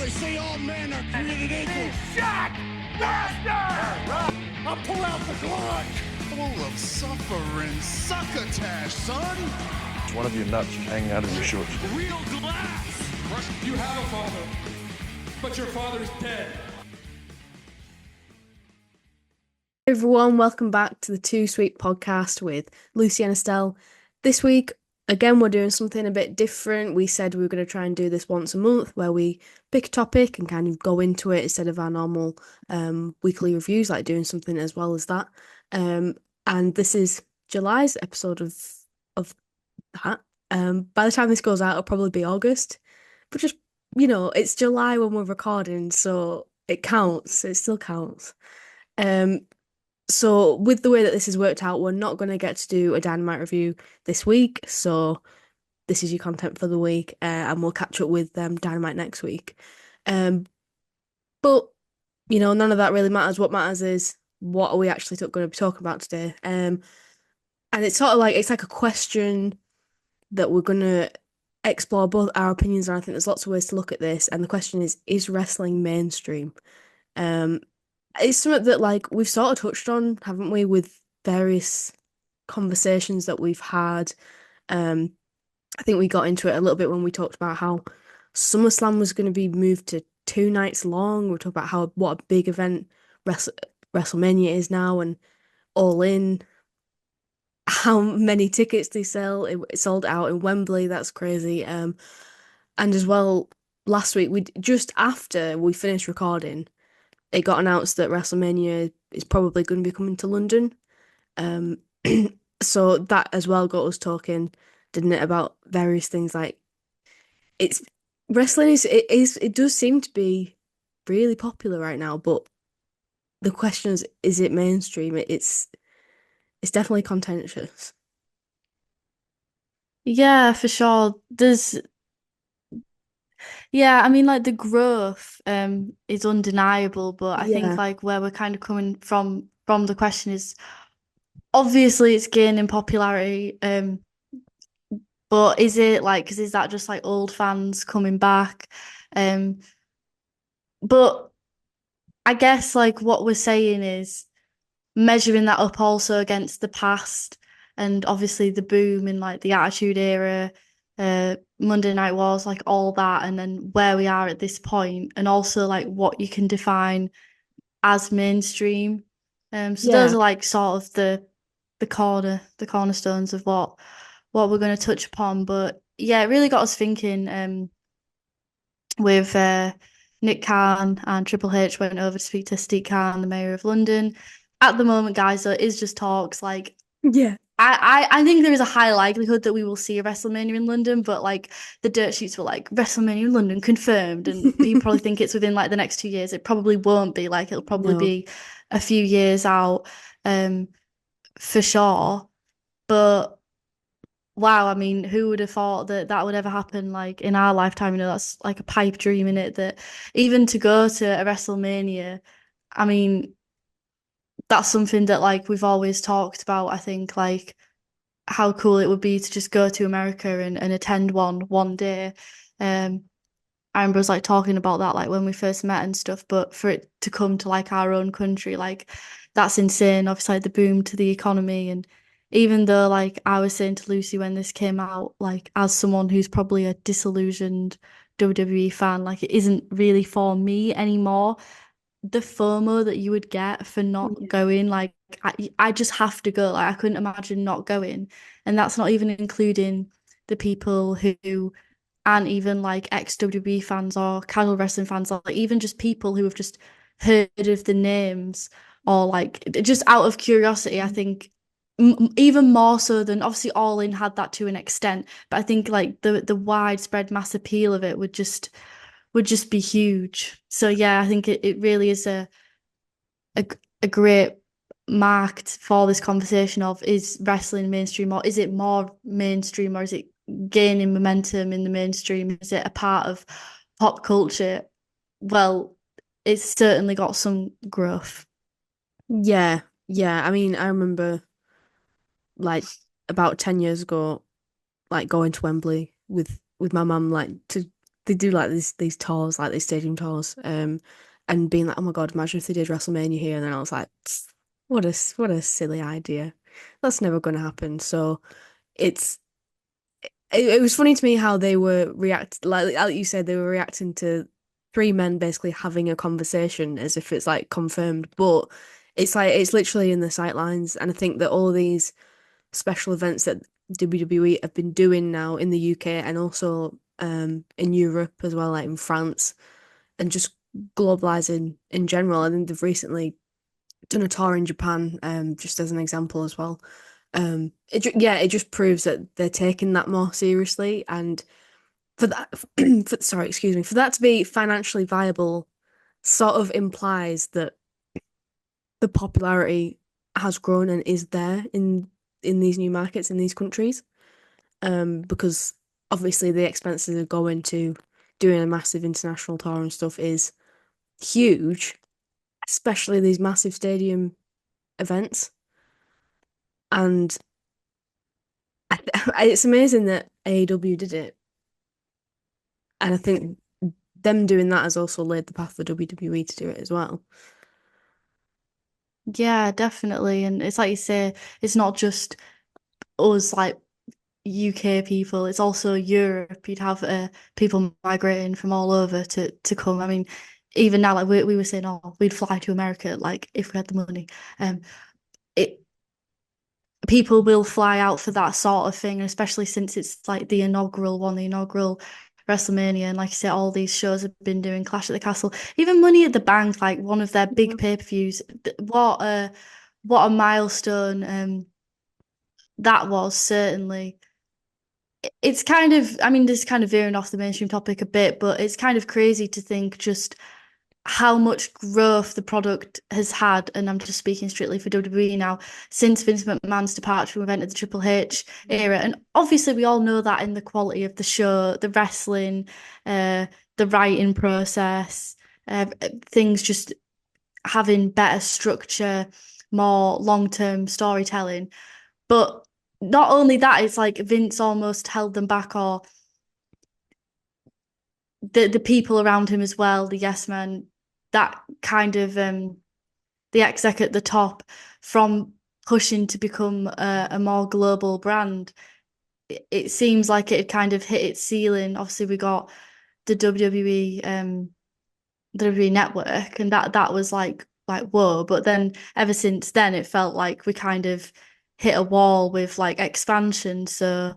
they say all men are created equal. Shaq Master! I'll pull out the Glock. Full of suffering, succotash, son. It's one of your nuts hanging out of your shorts. Real glass! You have a father, but your father's dead. Hey everyone, welcome back to the Too Sweet podcast with Lucy and Estelle. This week, again, we're doing something a bit different. We said we were going to try and do this once a month where we pick a topic and kind of go into it instead of our normal weekly reviews, like doing something as well as that. And this is July's episode of that. By the time this goes out, it'll probably be August. But just, it's July when we're recording, so it counts. It still counts. So with the way that this has worked out, we're not going to get to do a Dynamite review this week. So this is your content for the week, and we'll catch up with Dynamite next week. But none of that really matters. What matters is what are we actually going to be talking about today. And it's sort of like it's like a question that we're going to explore both our opinions, and I think there's lots of ways to look at this. And the question is wrestling mainstream? It's something that we've sort of touched on, haven't we, with various conversations that we've had. I think we got into it a little bit when we talked about how SummerSlam was going to be moved to 2 nights long. We talked about what a big event WrestleMania is now, and All In, how many tickets they sell. It sold out in Wembley. That's crazy. And as well, last week, just after we finished recording, it got announced that WrestleMania is probably going to be coming to London. So that as well got us talking, didn't it, about various things like wrestling it does seem to be really popular right now, but the question is it mainstream? It's definitely contentious. Yeah, for sure. The growth is undeniable, but I think where we're kind of coming from the question is obviously it's gaining popularity, but is it is that just old fans coming back? But I guess what we're saying is measuring that up also against the past, and obviously the boom in the Attitude Era, Monday Night Wars, all that, and then where we are at this point, and also what you can define as mainstream. Those are sort of the cornerstones of what we're going to touch upon. But yeah, it really got us thinking. With Nick Khan and Triple H went over to speak to Steve Khan, the Mayor of London. At the moment, guys, it is just talks. I think there is a high likelihood that we will see a WrestleMania in London, but the dirt sheets were WrestleMania in London confirmed, and people probably think it's within the next 2 years. It probably won't be. It'll probably be a few years out, for sure. But wow, I mean, who would have thought that would ever happen in our lifetime? That's a pipe dream in it, that even to go to a WrestleMania, I mean, that's something that we've always talked about. I think how cool it would be to just go to America and attend one day. I remember us talking about that when we first met and stuff, but for it to come to our own country, that's insane. Obviously the boom to the economy, and even though I was saying to Lucy when this came out, as someone who's probably a disillusioned WWE fan, it isn't really for me anymore. The FOMO that you would get for not going, I just have to go. I couldn't imagine not going. And that's not even including the people who aren't even ex-WWE fans or casual wrestling fans, even just people who have just heard of the names, or just out of curiosity. I think even more so than obviously All In had that to an extent, but I think the widespread mass appeal of it would just be huge. So yeah, I think it really is a great mark for this conversation of, is wrestling mainstream, or is it more mainstream, or is it gaining momentum in the mainstream? Is it a part of pop culture? Well, it's certainly got some growth. Yeah. I mean, I remember about 10 years ago, going to Wembley with my mum, to they do like these tours, like these stadium tours, and being like, oh my God, imagine if they did WrestleMania here, and then I was like, "Pfft, what a silly idea. That's never going to happen. So it's it was funny to me how they were react like you said, they were reacting to three men basically having a conversation as if it's like confirmed, but it's like it's literally in the sightlines, and I think that all of these special events that WWE have been doing now in the UK and also in Europe as well, like in France, and just globalizing in general. I think they've recently done a tour in Japan, just as an example as well. It just proves that they're taking that more seriously, and for that, sorry, excuse me, for that to be financially viable, sort of implies that the popularity has grown and is there in these new markets in these countries. Because obviously the expenses of going to doing a massive international tour and stuff is huge, especially these massive stadium events. And it's amazing that AEW did it. And I think them doing that has also laid the path for WWE to do it as well. Yeah, definitely. And it's like you say, it's not just us like UK people, it's also Europe. You'd have people migrating from all over to come. I mean, even now, like we were saying, oh, we'd fly to America, like if we had the money. It People will fly out for that sort of thing, and especially since it's like the inaugural one, the inaugural WrestleMania, and like I said, all these shows have been doing Clash at the Castle, even Money at the Bank, like one of their big pay-per-views. What a milestone that was, certainly. It's kind of, I mean, this is kind of veering off the mainstream topic a bit, but it's kind of crazy to think just how much growth the product has had, and I'm just speaking strictly for WWE now, since Vince McMahon's departure, we went to the Triple H era. And obviously we all know that in the quality of the show, the wrestling, the writing process, things just having better structure, more long-term storytelling. But not only that, it's like Vince almost held them back, or the people around him as well, the yes men, that kind of the exec at the top, from pushing to become a more global brand. It seems like it had kind of hit its ceiling. Obviously, we got the WWE the WWE network, and that was like whoa. But then ever since then, it felt like we kind of hit a wall with like expansion. So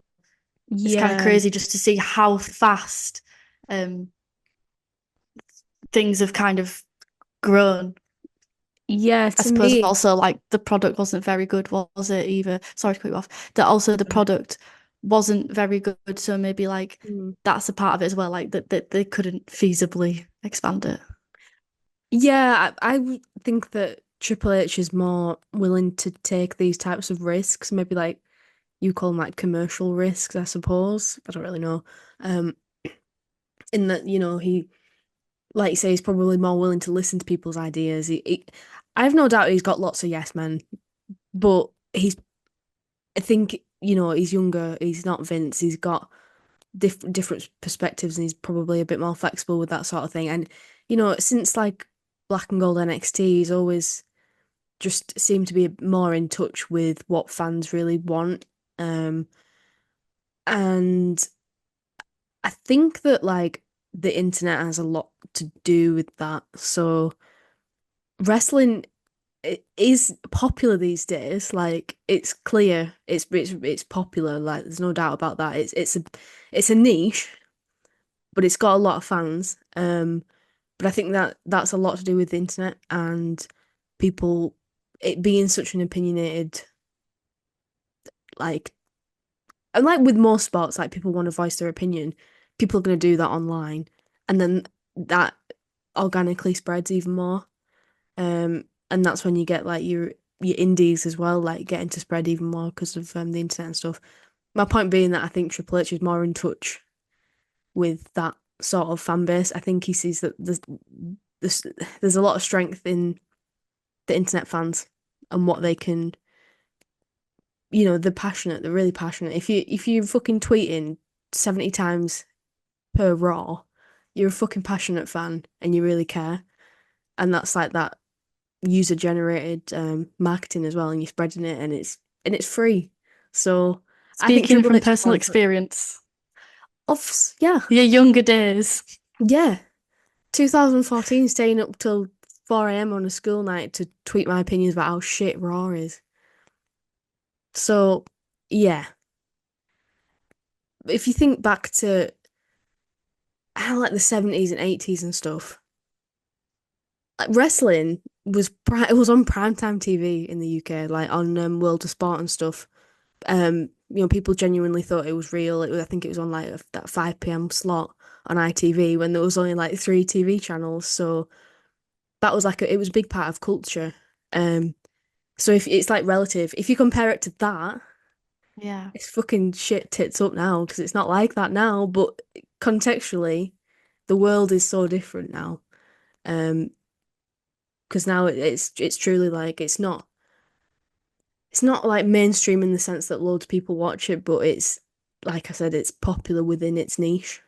it's kind of Yeah. crazy just to see how fast things have kind of grown. Yeah, I to suppose me, also like the product wasn't very good, was it either? Sorry to cut you off. That also the product wasn't very good, so maybe like that's a part of it as well, like that they couldn't feasibly expand it. yeah, I would think that Triple H is more willing to take these types of risks, maybe like you call them like commercial risks, I suppose. I don't really know. Um, in that, he, like you say, he's probably more willing to listen to people's ideas. I have no doubt he's got lots of yes men, but I think, he's younger. He's not Vince. He's got different perspectives, and he's probably a bit more flexible with that sort of thing. And, since like Black and Gold NXT, he's always just seemed to be more in touch with what fans really want. And I think that like the internet has a lot to do with that. So wrestling is popular these days. Like it's clear, it's popular. Like there's no doubt about that. It's a niche, but it's got a lot of fans. But I think that that's a lot to do with the internet and people it being such an opinionated like and like with most sports, like people want to voice their opinion, people are going to do that online, and then that organically spreads even more. And that's when you get like your indies as well, like getting to spread even more because of the internet and stuff. My point being that I think Triple H is more in touch with that sort of fan base. I think he sees that there's a lot of strength in the internet fans and what they can, they're passionate. They're really passionate. If you're fucking tweeting 70 times per Raw, you're a fucking passionate fan and you really care. And that's like that user generated marketing as well, and you're spreading it and it's free. So I think Speaking Triple from H personal fans experience, yeah. your younger days. Yeah. 2014 staying up till 4 a.m. on a school night to tweet my opinions about how shit Raw is. So yeah. If you think back to how like the 70s and 80s and stuff, like wrestling it was on primetime TV in the UK, like on World of Sport and stuff. People genuinely thought it was real. I think it was on like that 5 p.m. slot on ITV when there was only like 3 TV channels. So that was it was a big part of culture. So if it's like relative, if you compare it to that, Yeah. it's fucking shit tits up now because it's not like that now. But contextually, the world is so different now. Because now it's truly like it's not like mainstream in the sense that loads of people watch it, but it's like I said, it's popular within its niche,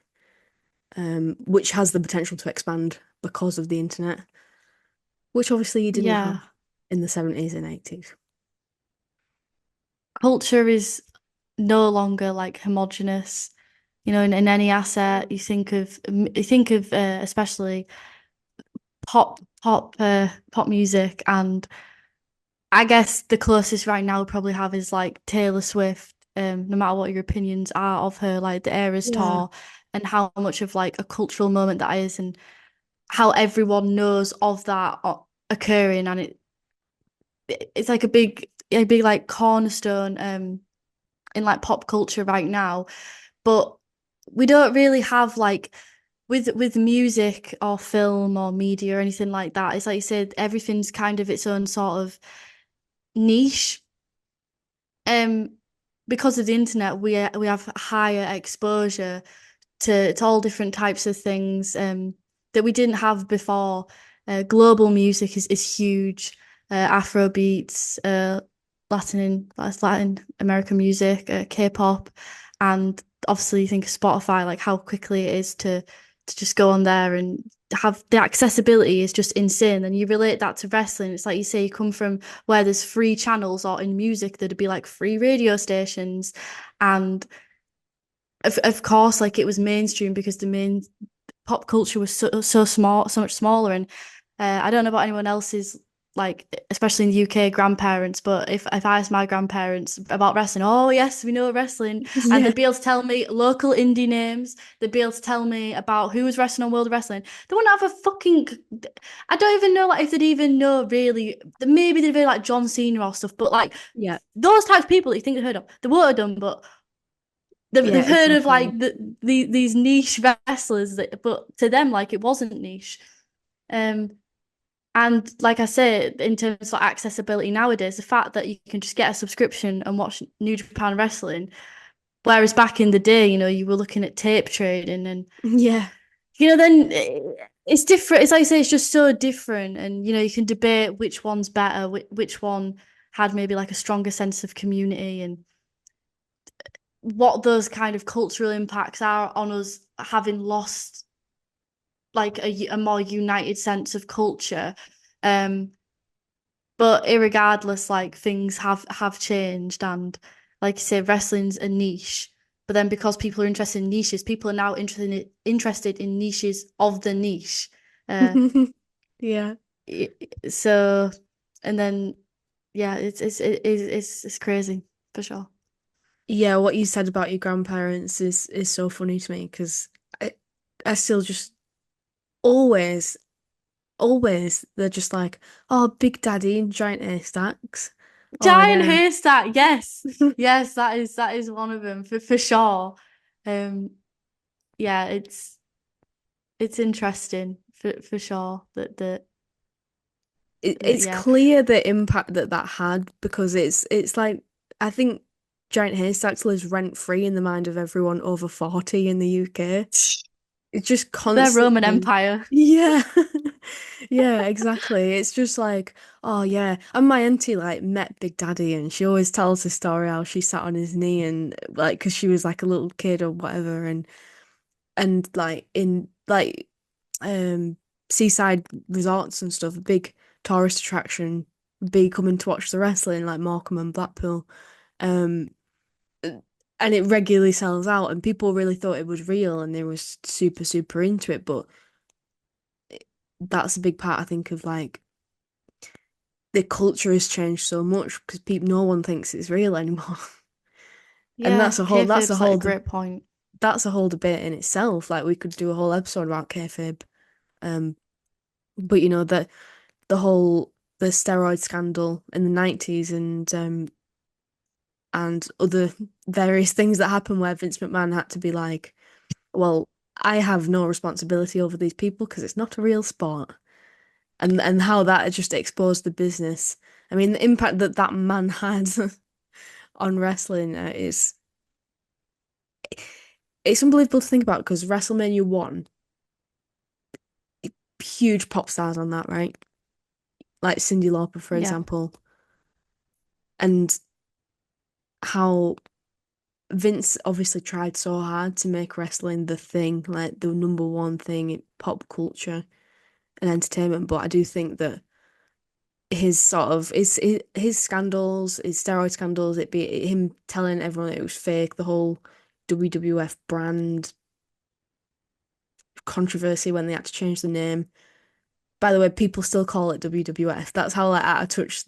which has the potential to expand because of the internet, which obviously you didn't Yeah. have in the 70s and 80s. Culture is no longer like homogenous. In any asset, you think of especially pop music, and I guess the closest right now we probably have is like Taylor Swift. No matter what your opinions are of her, like the Eras Yeah. tour, and how much of like a cultural moment that is, and how everyone knows of that occurring, and it's like a big like cornerstone in like pop culture right now. But we don't really have like with music or film or media or anything like that. It's like you said, everything's kind of its own sort of niche. Um, because of the internet, we have higher exposure to all different types of things that we didn't have before. Global music is huge. Afro beats, Latin American music, K-pop, and obviously you think of Spotify, like how quickly it is to just go on there and have the accessibility is just insane. And you relate that to wrestling. It's like you say, you come from where there's free channels, or in music there'd be like free radio stations, and of course, like it was mainstream because the main pop culture was so small, so much smaller. And I don't know about anyone else's, like especially in the UK, grandparents, but if I asked my grandparents about wrestling, oh yes, we know wrestling, and Yeah. they'd be able to tell me local indie names, they'd be able to tell me about who was wrestling on World Wrestling. They wouldn't have a fucking, I don't even know like if they'd even know really. Maybe they'd be like John Cena or stuff, but like Yeah. those types of people that you think they've heard of, they would have done, but they've Yeah, heard of exactly. like these niche wrestlers that, but to them like it wasn't niche. And like I say, in terms of accessibility nowadays, the fact that you can just get a subscription and watch New Japan Wrestling, whereas back in the day, you were looking at tape trading, and Yeah. then it's different. It's like I say, it's just so different, and you can debate which one's better, which one had maybe like a stronger sense of community, and what those kind of cultural impacts are on us having lost like a more united sense of culture. But irregardless, like things have changed, and like you say, wrestling's a niche. But then because people are interested in niches, people are now interested in niches of the niche. Yeah. So, and then yeah, it's crazy for sure. Yeah, what you said about your grandparents is so funny to me because I still just always, always they're just like, oh, Big Daddy and Giant Haystacks. Oh Giant yeah. haystack, yes, yes, that is one of them for sure. Um, yeah, it's interesting for sure that It's yeah. clear the impact that had because it's like I think Giant Haystacks lives rent free in the mind of everyone over 40 in the UK. It's just Their Roman constantly. Empire. Yeah. Yeah, exactly. It's just like, oh yeah. And my auntie like met Big Daddy and she always tells the story how she sat on his knee and like because she was like a little kid or whatever and and like in like um seaside resorts and stuff, a big tourist attraction, be coming to watch the wrestling like Morecambe and Blackpool. Um and it regularly sells out and people really thought it was real and they was super, super into it, but that's a big part I think of like the culture has changed so much because people no one thinks it's real anymore. And Yeah, kayfabe's like a great point. that's a whole debate in itself. Like we could do a whole episode about kayfabe. Um, but you know the steroid scandal in the 90s and other various things that happened where Vince McMahon had to be like, well, I have no responsibility over these people because it's not a real sport. And how that had just exposed the business. I mean, the impact that that man had on wrestling is it's unbelievable to think about because WrestleMania 1, huge pop stars on that, right? Like Cyndi Lauper, for Yeah. example, and how Vince obviously tried so hard to make wrestling the thing, like the number one thing in pop culture and entertainment. But I do think that his sort of his scandals, his steroid scandals, it be him telling everyone it was fake, the whole WWF brand controversy when they had to change the name. By the way, people still call it WWF. That's how like out of touch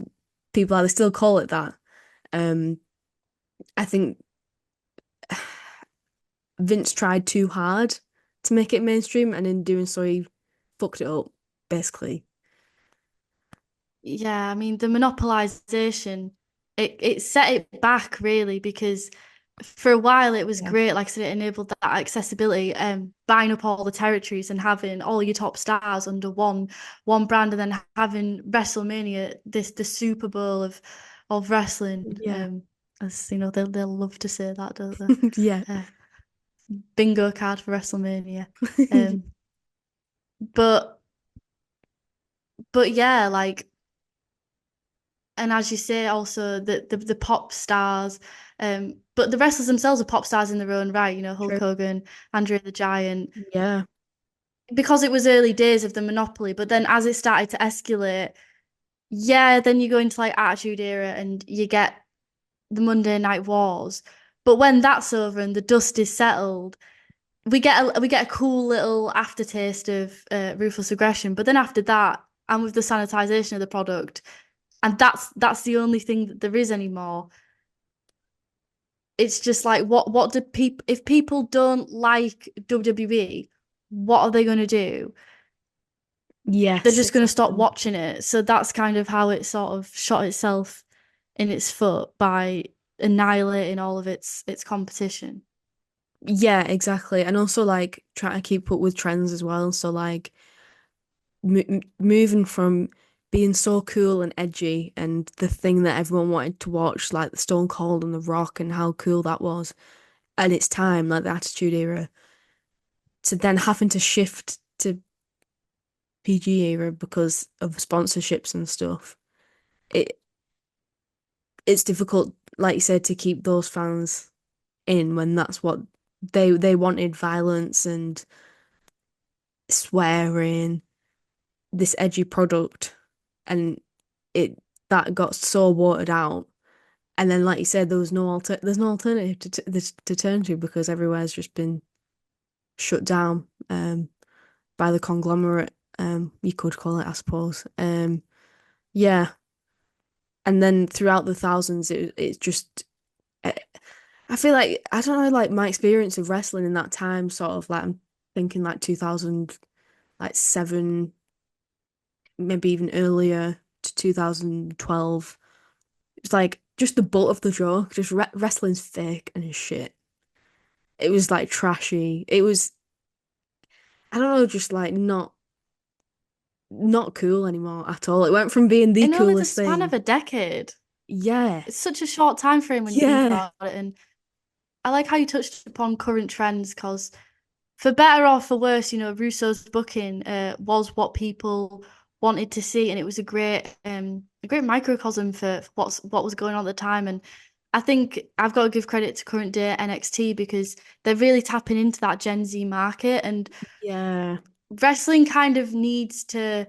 people are. They still call it that. I think Vince tried too hard to make it mainstream, and in doing so, he fucked it up, basically. Yeah, I mean the monopolization, it set it back really because for a while it was Yeah. great, like I said, it enabled that accessibility, buying up all the territories and having all your top stars under one brand, and then having WrestleMania, the Super Bowl of wrestling. Yeah. As you know, they'll love to say that, don't they? Yeah. Bingo card for WrestleMania. Um, but yeah, like. And as you say, also the pop stars, but the wrestlers themselves are pop stars in their own right. You know, Hulk True. Hogan, Andre the Giant, Yeah. because it was early days of the monopoly. But then as it started to escalate, yeah, then you go into like Attitude Era and you get the Monday Night Wars. But when that's over and the dust is settled, we get a cool little aftertaste of ruthless aggression. But then after that, and with the sanitization of the product, and that's the only thing that there is anymore. It's just like what do people, if people don't like WWE, what are they going to do? Yes. They're just going to stop exactly. watching it. So that's kind of how it sort of shot itself in its foot by annihilating all of its competition. Yeah, exactly. And also like trying to keep up with trends as well. So like moving from being so cool and edgy and the thing that everyone wanted to watch, like the Stone Cold and The Rock and how cool that was at its time, like the Attitude Era, to then having to shift to PG era because of sponsorships and stuff. It it's difficult, like you said, to keep those fans in when that's what they wanted, violence and swearing, this edgy product, and it that got so watered out. And then, like you said, there's no alternative to turn to because everywhere's just been shut down by the conglomerate. You could call it, I suppose. Yeah. And then throughout the thousands, it's just eh, I feel like I don't know, like my experience of wrestling in that time, sort of like I'm thinking like 2000, like seven, maybe even earlier to 2012. It's like just the butt of the joke. Just wrestling's fake and shit. It was like trashy. It was I don't know, just like not cool anymore at all. It went from being the In only the coolest span of thing. a decade. Yeah. It's such a short time frame when you think Yeah. about it. And I like how you touched upon current trends because for better or for worse, you know, Russo's booking was what people wanted to see, and it was a great microcosm for what was going on at the time. And I think I've got to give credit to current day NXT because they're really tapping into that Gen Z market, and Yeah. wrestling kind of needs to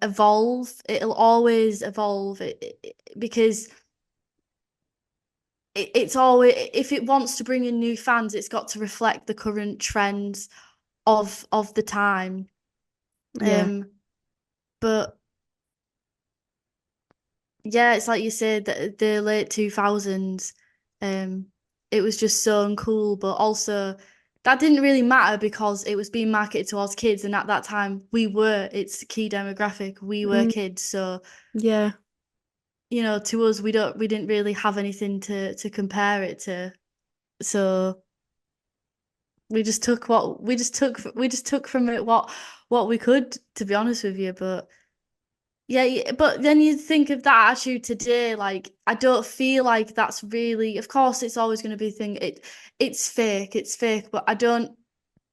evolve. It'll always evolve because it's always, if it wants to bring in new fans, it's got to reflect the current trends of the time. Yeah. But yeah, it's like you said, the late 2000s, it was just so uncool, but also that didn't really matter because it was being marketed towards kids, and at that time it's the key demographic, we were Mm, kids, so yeah. to us we didn't really have anything to compare it to. So we just took from it what we could, to be honest with you. But yeah, but then you think of that attitude today, like I don't feel like that's really, of course it's always going to be a thing. It's fake, but I don't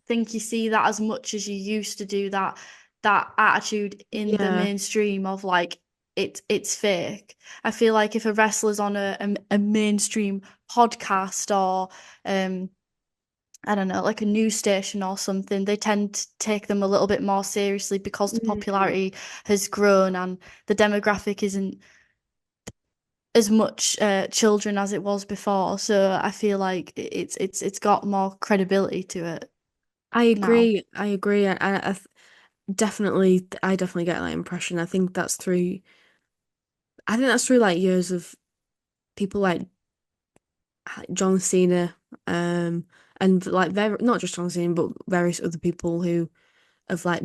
think you see that as much as you used to do, that attitude in the Yeah. mainstream of like it's fake. I feel like if a wrestler's on a mainstream podcast or I don't know, like a news station or something, they tend to take them a little bit more seriously because the Mm, popularity has grown and the demographic isn't as much children as it was before. So I feel like it's got more credibility to it I now. agree. I agree. I definitely get that impression. I think that's through like years of people like John Cena, and like not just John Cena, but various other people who have like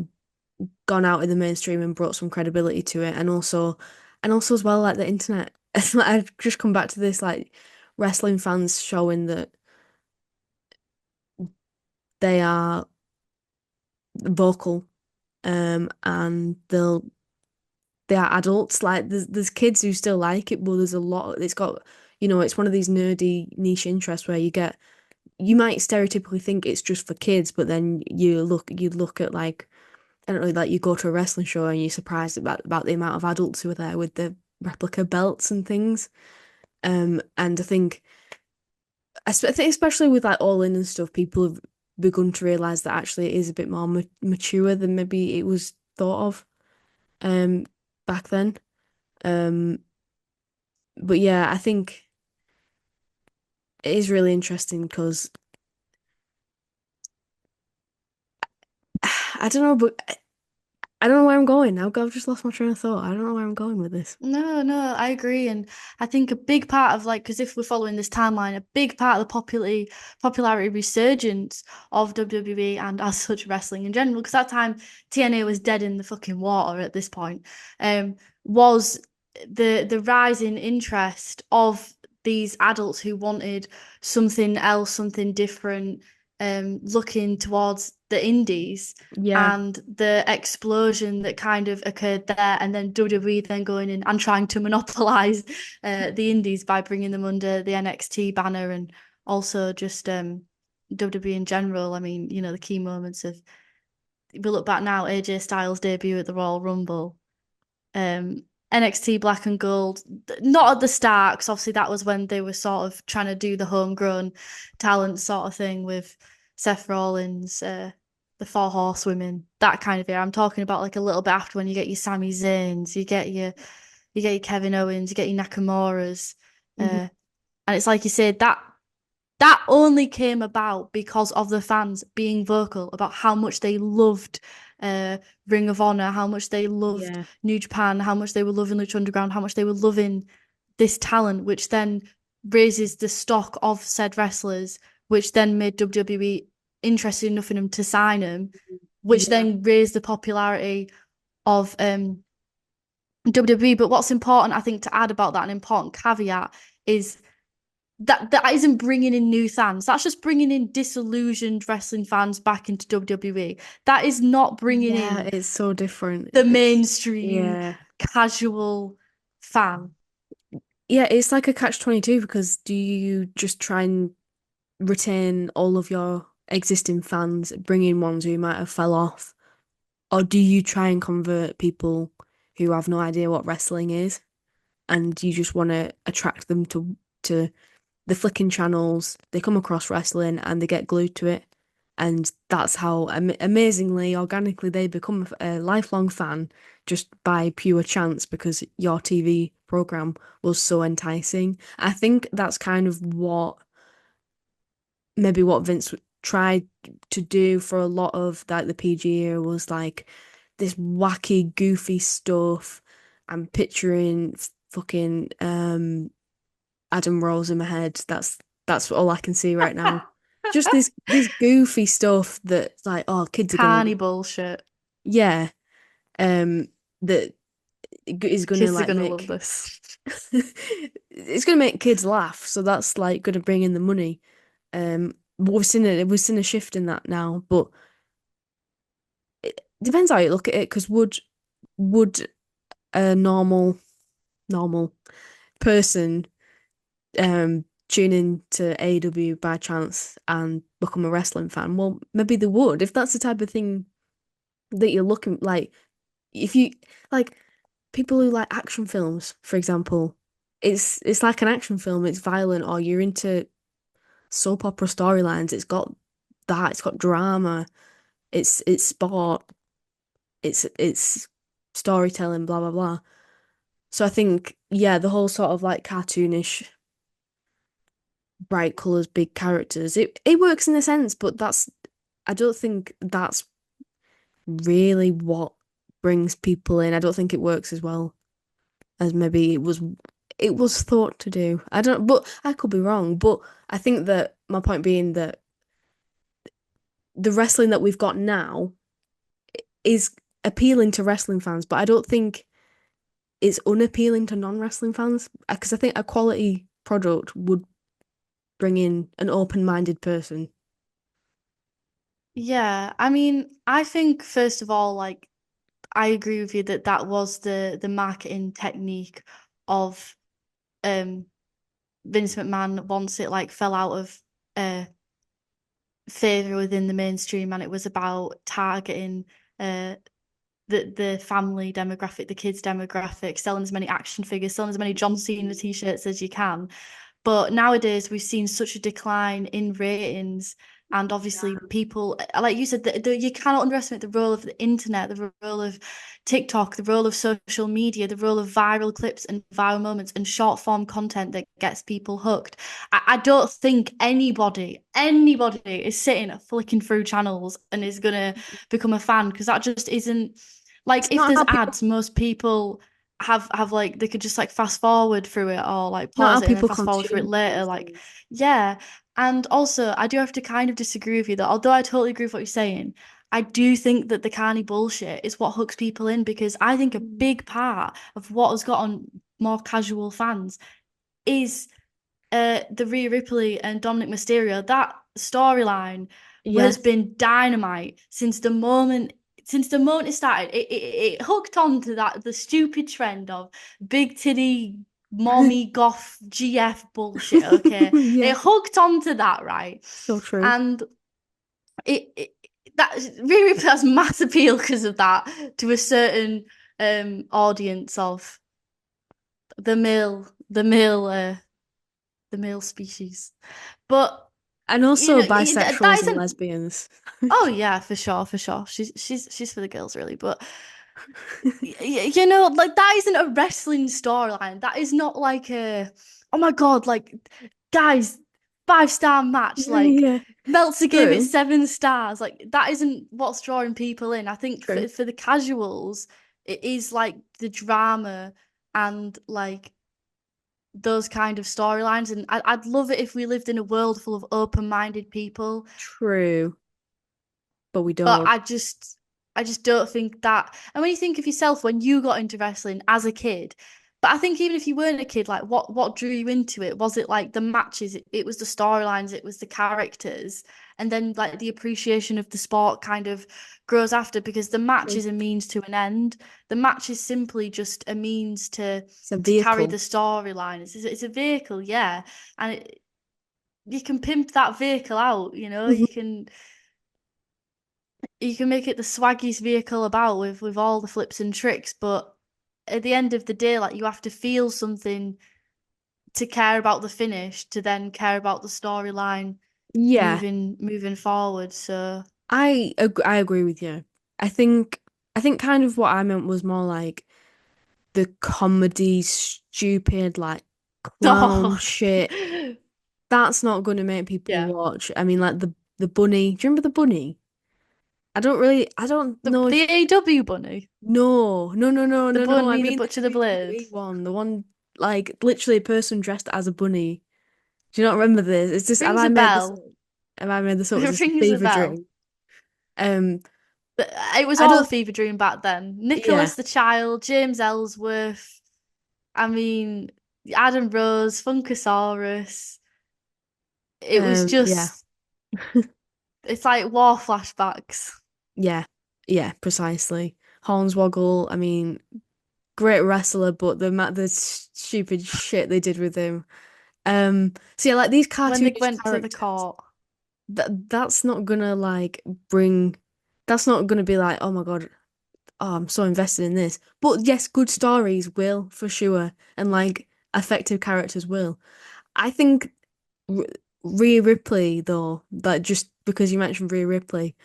gone out in the mainstream and brought some credibility to it, and also as well like the internet. I've just come back to this like wrestling fans showing that they are vocal, and they are adults. Like there's kids who still like it, but there's a lot. It's got, it's one of these nerdy niche interests where you might stereotypically think it's just for kids, but then you look at like, I don't know, like you go to a wrestling show and you're surprised about the amount of adults who are there with the replica belts and things. And I think especially with like All In and stuff, people have begun to realize that actually it is a bit more ma mature than maybe it was thought of um back then. Um, but yeah, I think it is really interesting because I don't know, but I don't know where I'm going now. I've just lost my train of thought. I don't know where I'm going with this. No, I agree, and I think a big part of like, because if we're following this timeline, a big part of the popularity resurgence of WWE and as such wrestling in general, because that time TNA was dead in the fucking water at this point, was the rising interest of these adults who wanted something else, something different, looking towards the indies Yeah. and the explosion that kind of occurred there, and then WWE then going in and trying to monopolize the indies by bringing them under the NXT banner, and also just WWE in general. I mean, the key moments of, we look back now, AJ Styles' debut at the Royal Rumble, um, NXT Black and Gold, not at the start, because obviously that was when they were sort of trying to do the homegrown talent sort of thing with Seth Rollins, the Four Horsewomen, that kind of era. I'm talking about like a little bit after, when you get your Sami Zayns, you get your Kevin Owens, you get your Nakamura's, Mhm. and it's like you said, that only came about because of the fans being vocal about how much they loved Ring of Honor, how much they loved Yeah. New Japan, how much they were loving Lucha Underground, how much they were loving this talent, which then raises the stock of said wrestlers, which then made WWE interested enough in them to sign them, which Yeah. then raised the popularity of WWE. But what's important, I think, to add about that, an important caveat, is that isn't bringing in new fans. That's just bringing in disillusioned wrestling fans back into WWE. That is not bringing Yeah, in it's so different. the mainstream Yeah. casual fan. Yeah, it's like a catch-22 because do you just try and retain all of your existing fans, bring in ones who might have fell off, or do you try and convert people who have no idea what wrestling is, and you just want to attract them to the flicking channels, they come across wrestling and they get glued to it. And that's how amazingly, organically, they become a lifelong fan just by pure chance because your TV program was so enticing. I think that's kind of what Vince tried to do for a lot of like the PG era was like this wacky, goofy stuff. I'm picturing fucking Adam Rose in my head. That's all I can see right now. Just this goofy stuff that's like, oh, kids are gonna Carny bullshit. yeah, that is gonna Kids are like gonna love make this. it's gonna make kids laugh. So that's like gonna bring in the money. But we've seen a shift in that now, but it depends how you look at it. Because would a normal person tune in to AEW by chance and become a wrestling fan? Well, maybe they would if that's the type of thing that you're looking like. If you like people who like action films, for example, it's like an action film. It's violent, or you're into soap opera storylines. It's got drama. It's sport. It's storytelling. Blah blah blah. So I think yeah, the whole sort of like cartoonish bright colors, big characters. It works in a sense, but I don't think that's really what brings people in. I don't think it works as well as maybe it was thought to do. I don't, but I could be wrong. But I think that my point being that the wrestling that we've got now is appealing to wrestling fans, but I don't think it's unappealing to non-wrestling fans because I think a quality product would bring in an open-minded person. Yeah, I mean, I think first of all, like I agree with you that that was the marketing technique of Vince McMahon once it like fell out of favor within the mainstream and it was about targeting the family demographic, the kids demographic, selling as many action figures, selling as many John Cena t-shirts as you can. But nowadays we've seen such a decline in ratings. And obviously, people, like you said, you cannot underestimate the role of the internet, the role of TikTok, the role of social media, the role of viral clips and viral moments and short form content that gets people hooked. I don't think anybody is sitting flicking through channels and is gonna become a fan because that just isn't like It's if not there's how people, ads, most people have like they could just like fast forward through it or like not how pause it and then people fast forward through it consume later. these Like, things. yeah. And also, I do have to kind of disagree with you that although I totally agree with what you're saying, I do think that the carny bullshit is what hooks people in because I think a big part of what has gotten more casual fans is the Rhea Ripley and Dominic Mysterio. That storyline has Yes. been dynamite since the moment it started. It hooked on to that the stupid trend of big titty mommy goth GF bullshit. Okay, Yeah, it hooked onto that, right? so true. And it that Rhea Ripley has mass appeal because of that to a certain audience of the male the male the male species. But And you also know, that bisexuals and isn't. lesbians. Oh yeah, for sure, for sure. She's for the girls, really. But you know, like that isn't a wrestling storyline. That is not like a. Oh my God, like guys, 5-star match. Like Yeah, Meltzer gave it true, 7 stars. Like that isn't what's drawing people in. I think true. for the casuals, it is like the drama and like those kind of storylines. And I'd love it if we lived in a world full of open-minded people. True, but we But don't. I just don't think that. And when you think of yourself when you got into wrestling as a kid, but I think even if you weren't a kid, like what drew you into it? Was it like the matches? It was the storylines, it was the characters, and then like the appreciation of the sport kind of grows after because the match True. is a means to an end. The match is simply just a means It's a to carry the vehicle. storyline. It's a vehicle, yeah, and you can pimp that vehicle out. You know, Mhm. you can make it the swaggiest vehicle about with all the flips and tricks, but at the end of the day, like you have to feel something to care about the finish to then care about the storyline Yeah, moving forward. So I agree with you. I think I think kind of what I meant was more like the comedy, stupid, like clown oh shit. That's not going to make people yeah. watch. I mean, like the bunny. Do you remember the bunny? I don't know The if AW bunny, the no. I bunny, the mean the Butcher, the Blade. WWE one, the one like literally a person dressed as a bunny. Do you not remember this? It's just have Rings I a made this up? bell. Have I made this up? Is It this a rings a fever bell. dream? Um, It was I all a don't. fever dream back then. Yeah. Nicholas the Child, James Ellsworth. I mean, Adam Rose, Funkasaurus. It was Yeah. just, it's like war flashbacks. Yeah. Yeah. Precisely. Hornswoggle. I mean, great wrestler, but the stupid shit they did with him. So yeah, like these When they cartoonish went to the characters, court. that's not gonna like bring. That's not gonna be like, oh my God, oh, I'm so invested in this. But yes, good stories will for sure, and like effective characters will. I think R Rhea Ripley though, that just because you mentioned Rhea Ripley,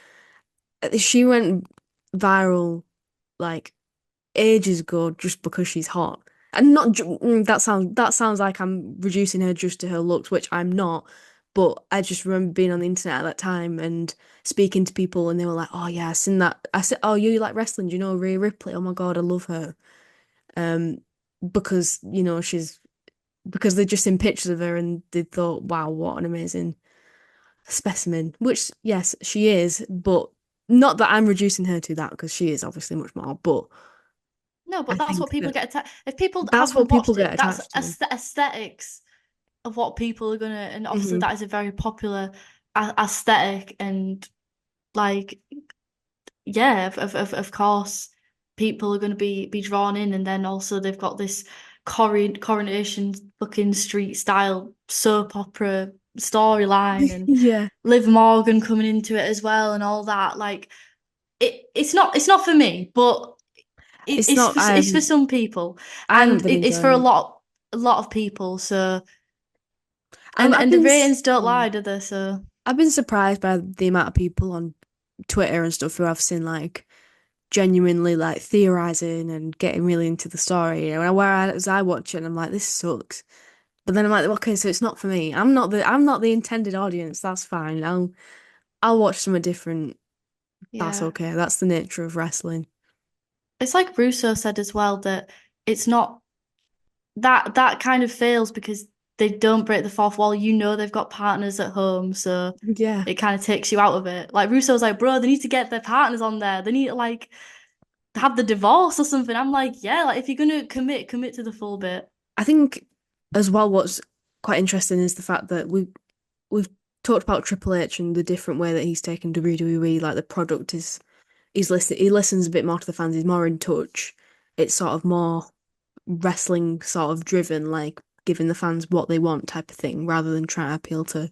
she went viral like ages ago just because she's hot. And not that sounds like I'm reducing her just to her looks, which I'm not. But I just remember being on the internet at that time and speaking to people, and they were like, "Oh yeah, I seen that." I said, "Oh, you like wrestling? Do you know Rhea Ripley? Oh my God, I love her." Um, because she's because they'd just seen pictures of her and they thought, "Wow, what an amazing specimen." Which yes, she is, but not that I'm reducing her to that because she is obviously much more. But No, I but that's what think people that get attached. If people that's what haven't people watched get it, that's attached to. aesthetics of what people are gonna, and obviously Hmm. that is a very popular aesthetic, and like, yeah, of course, people are gonna be drawn in, and then also they've got this Coronation fucking Street style soap opera storyline, and Yeah, Liv Morgan coming into it as well, and all that. Like, it's not for me, but it's not. it's for some people, I haven't and been it's for enjoying it. a lot of people. So, Um, I've and the been ratings don't yeah, lie, do they? So I've been surprised by the amount of people on Twitter and stuff who I've seen like genuinely like theorizing and getting really into the story. Whereas I watch it and I'm like, this sucks. But then I'm like, okay, so it's not for me. I'm not the intended audience. That's fine. I'll watch something different. That's yeah, okay. That's the nature of wrestling. it's like Russo said as well, that it's not that kind of fails because they don't break the fourth wall. You know they've got partners at home, so Yeah. it kind of takes you out of it. Like Russo's like, bro, they need to get their partners on there. They need to like have the divorce or something. I'm like, yeah, like if you're gonna commit to the full bit. I think as well what's quite interesting is the fact that we've talked about Triple H and the different way that he's taken WWE. Like the product is he listens a bit more to the fans. He's more in touch. It's sort of more wrestling sort of driven, like giving the fans what they want type of thing, rather than trying to appeal to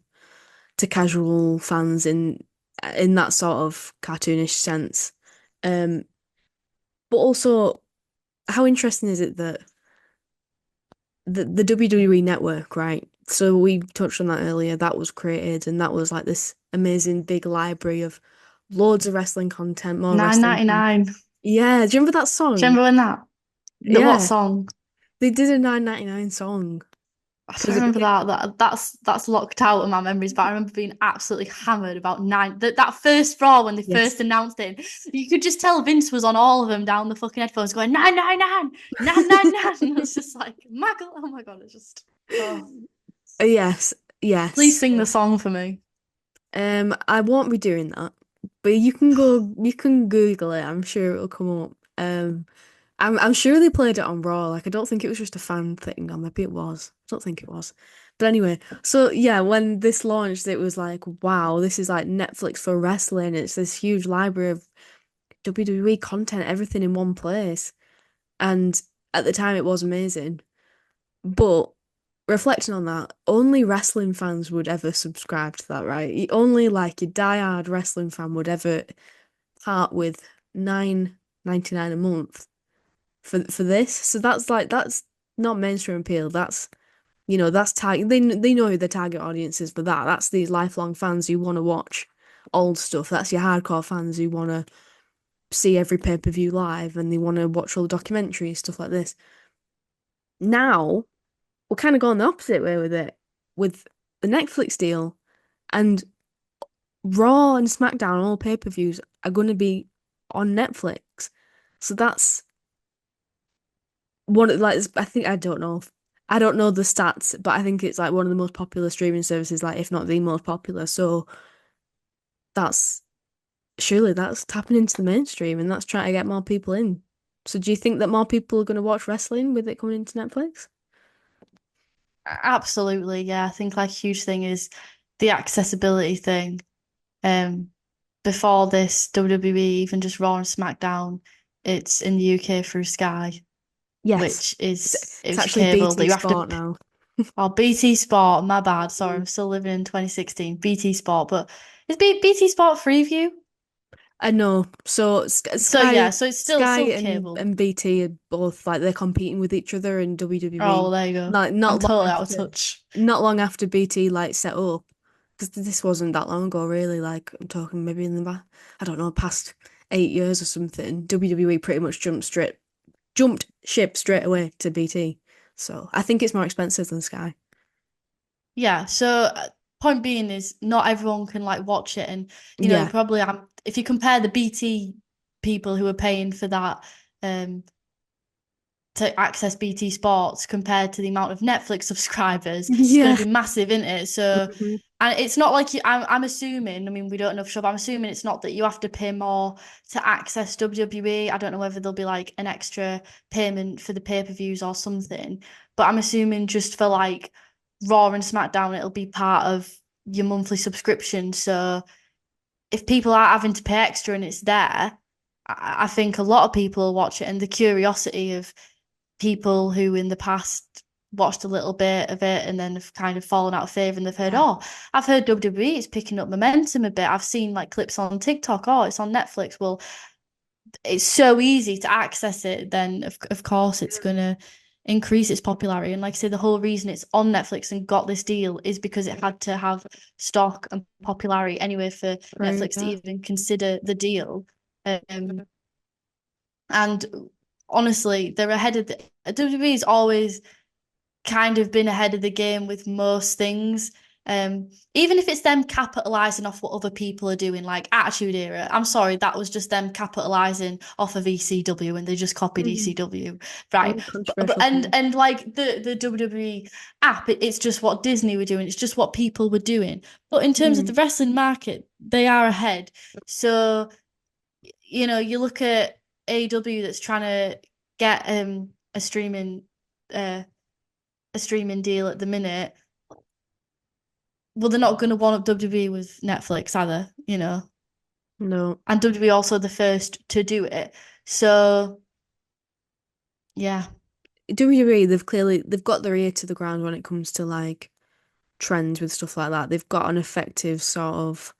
casual fans in that sort of cartoonish sense. Um, but also, how interesting is it that the WWE network, right? So we touched on that earlier. That was created, and that was like this amazing big library of loads of wrestling content, more Nine wrestling ninety nine. content. Yeah, do you remember that Do you song? remember when that? What Yeah, song? they did a 9.99 song I because don't remember that. That's locked out of my memories, but I remember being absolutely hammered about that first Raw when they yes, first announced it. You could just tell Vince was on all of them down the fucking headphones going 999, 999. And it's just like, Michael, oh my God, it's just, oh. yes, Please yes. sing the song for me. I won't be doing that, but you can Google it. I'm sure it'll come up. I'm sure they played it on Raw. Like, I don't think it was just a fan thing, or maybe it was. I don't think it was. But anyway, so yeah, when this launched, it was like, wow, this is like Netflix for wrestling. It's this huge library of WWE content, everything in one place. And at the time, it was amazing. But reflecting on that, only wrestling fans would ever subscribe to that, right? Only like your diehard wrestling fan would ever part with 9.99 a month for this. So that's not mainstream appeal. That's That's target. They know who their target audience is for that. That's these lifelong fans who want to watch old stuff. That's your hardcore fans who want to see every pay-per-view live and they want to watch all the documentaries, stuff like this. Now we're kind of going the opposite way with it, with the Netflix deal, and Raw and SmackDown, all pay-per-views are going to be on Netflix. So that's one of like I think I don't know the stats, but I think it's like one of the most popular streaming services, like if not the most popular. So that's surely that's tapping into the mainstream and that's trying to get more people in. So do you think that more people are going to watch wrestling with it coming into Netflix? Absolutely, yeah. I think like a huge thing is the accessibility thing. Um, Before this WWE, even just Raw and SmackDown, it's in the UK through Sky, Yes. which is It's it's actually cable that BT you have Sport to. now. Oh, BT Sport, my bad. Sorry, I'm still living in 2016. BT Sport, but is BT Sport Freeview? I know. So So yeah, so it's Sky still and cable. BT are both like they're competing with each other in Oh, well, WWE. there you go. Like I'm totally out of touch. not long after BT like set up, because this wasn't that long ago, really. Like I'm talking maybe in the I don't know, past 8 years or something. WWE pretty much jumped ship straight away to BT. So I think it's more expensive than Sky. Yeah, so point being is not everyone can like watch it, and Yeah. probably if you compare the BT people who are paying for that um to access BT Sports compared to the amount of Netflix subscribers, it's going Yeah. to be massive, isn't it? So, Mhm. and it's not like I'm assuming, I mean, we don't know for sure, but I'm assuming it's not that you have to pay more to access WWE. I don't know whether there'll be like an extra payment for the pay-per-views or something, but I'm assuming just for like Raw and SmackDown, it'll be part of your monthly subscription. So if people are having to pay extra and it's there, I think a lot of people will watch it, and the curiosity of people who in the past watched a little bit of it and then have kind of fallen out of favor, and they've heard, Yeah. oh, I've heard WWE is picking up momentum a bit. I've seen like clips on TikTok. Oh, it's on Netflix. Well, it's so easy to access it. Then of course it's gonna increase its popularity. And like I say, the whole reason it's on Netflix and got this deal is because it had to have stock and popularity anyway for Right. Netflix to Yeah. even consider the deal. And honestly, they're ahead of the WWE's always kind of been ahead of the game with most things. Even if it's them capitalizing off what other people are doing, like Attitude Era. I'm sorry, that was just them capitalizing off of ECW and they just copied Mhm. ECW, right? Very controversial thing. And like the WWE app, it's just what Disney were doing. It's just what people were doing. But in terms of the Mhm. wrestling market, they are ahead. So you look at AEW that's trying to get uh a streaming deal at the minute. Well, they're not going to one up WWE with Netflix either. No. And WWE also the first to do it. So yeah. WWE, they've got their ear to the ground when it comes to like trends with stuff like that. They've got an effective sort of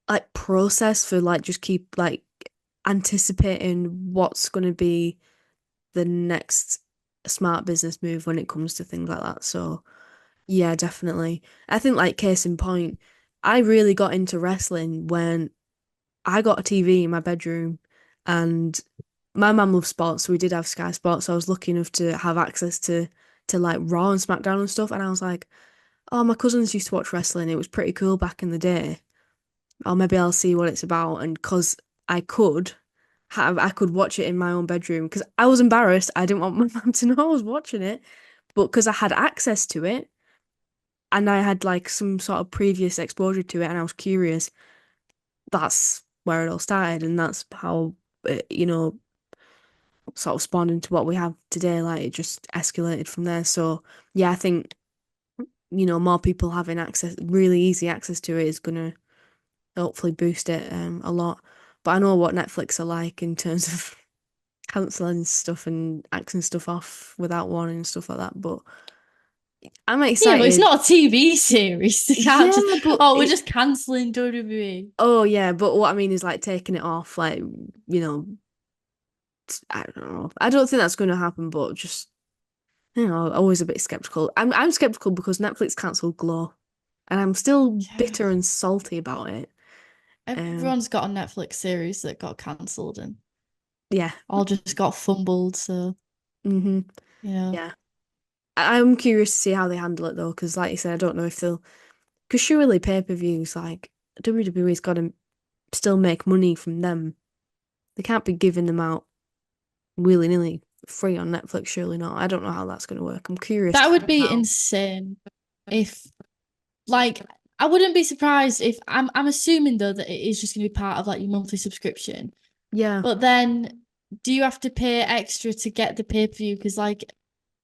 like process for like just keep like anticipating what's going to be the next smart business move when it comes to things like that. So yeah, definitely. I think like case in point, I really got into wrestling when I got a TV in my bedroom and my mum loves sports, so we did have Sky Sports. So I was lucky enough to have access to like Raw and SmackDown and stuff. And I was like, oh, my cousins used to watch wrestling. It was pretty cool back in the day. Or maybe I'll see what it's about. And because I I could watch it in my own bedroom because I was embarrassed. I didn't want my mum to know I was watching it. But because I had access to it and I had like some sort of previous exposure to it and I was curious, that's where it all started. And that's how it, sort of spawned into what we have today. Like it just escalated from there. So yeah, I think, more people having access, really easy access to it is gonna hopefully boost it a lot. But I know what Netflix are like in terms of cancelling stuff and axing stuff off without warning and stuff like that. But I'm Yeah, but it's excited. not a TV series. They can't just, Yeah, but oh, we're just cancelling WWE. oh yeah, but what I mean is like taking it off, like, I don't know. I don't think that's going to happen, but just You know, always a bit skeptical. I'm skeptical because Netflix cancelled Glow, and I'm still Yeah. bitter and salty about it. Um, Everyone's got a Netflix series that got cancelled and yeah. all just got fumbled. So, hmm you know, Yeah. I'm curious to see how they handle it though, because like you said, I don't know if they'll. Because surely pay-per-views, like WWE's got to still make money from them. They can't be giving them out willy-nilly free on Netflix, surely not. I don't know how that's going to work. I'm curious that to would find be out. insane if, like, I wouldn't be surprised if I'm assuming though that it is just going to be part of like your monthly subscription. Yeah. But then, do you have to pay extra to get the pay-per-view? Because like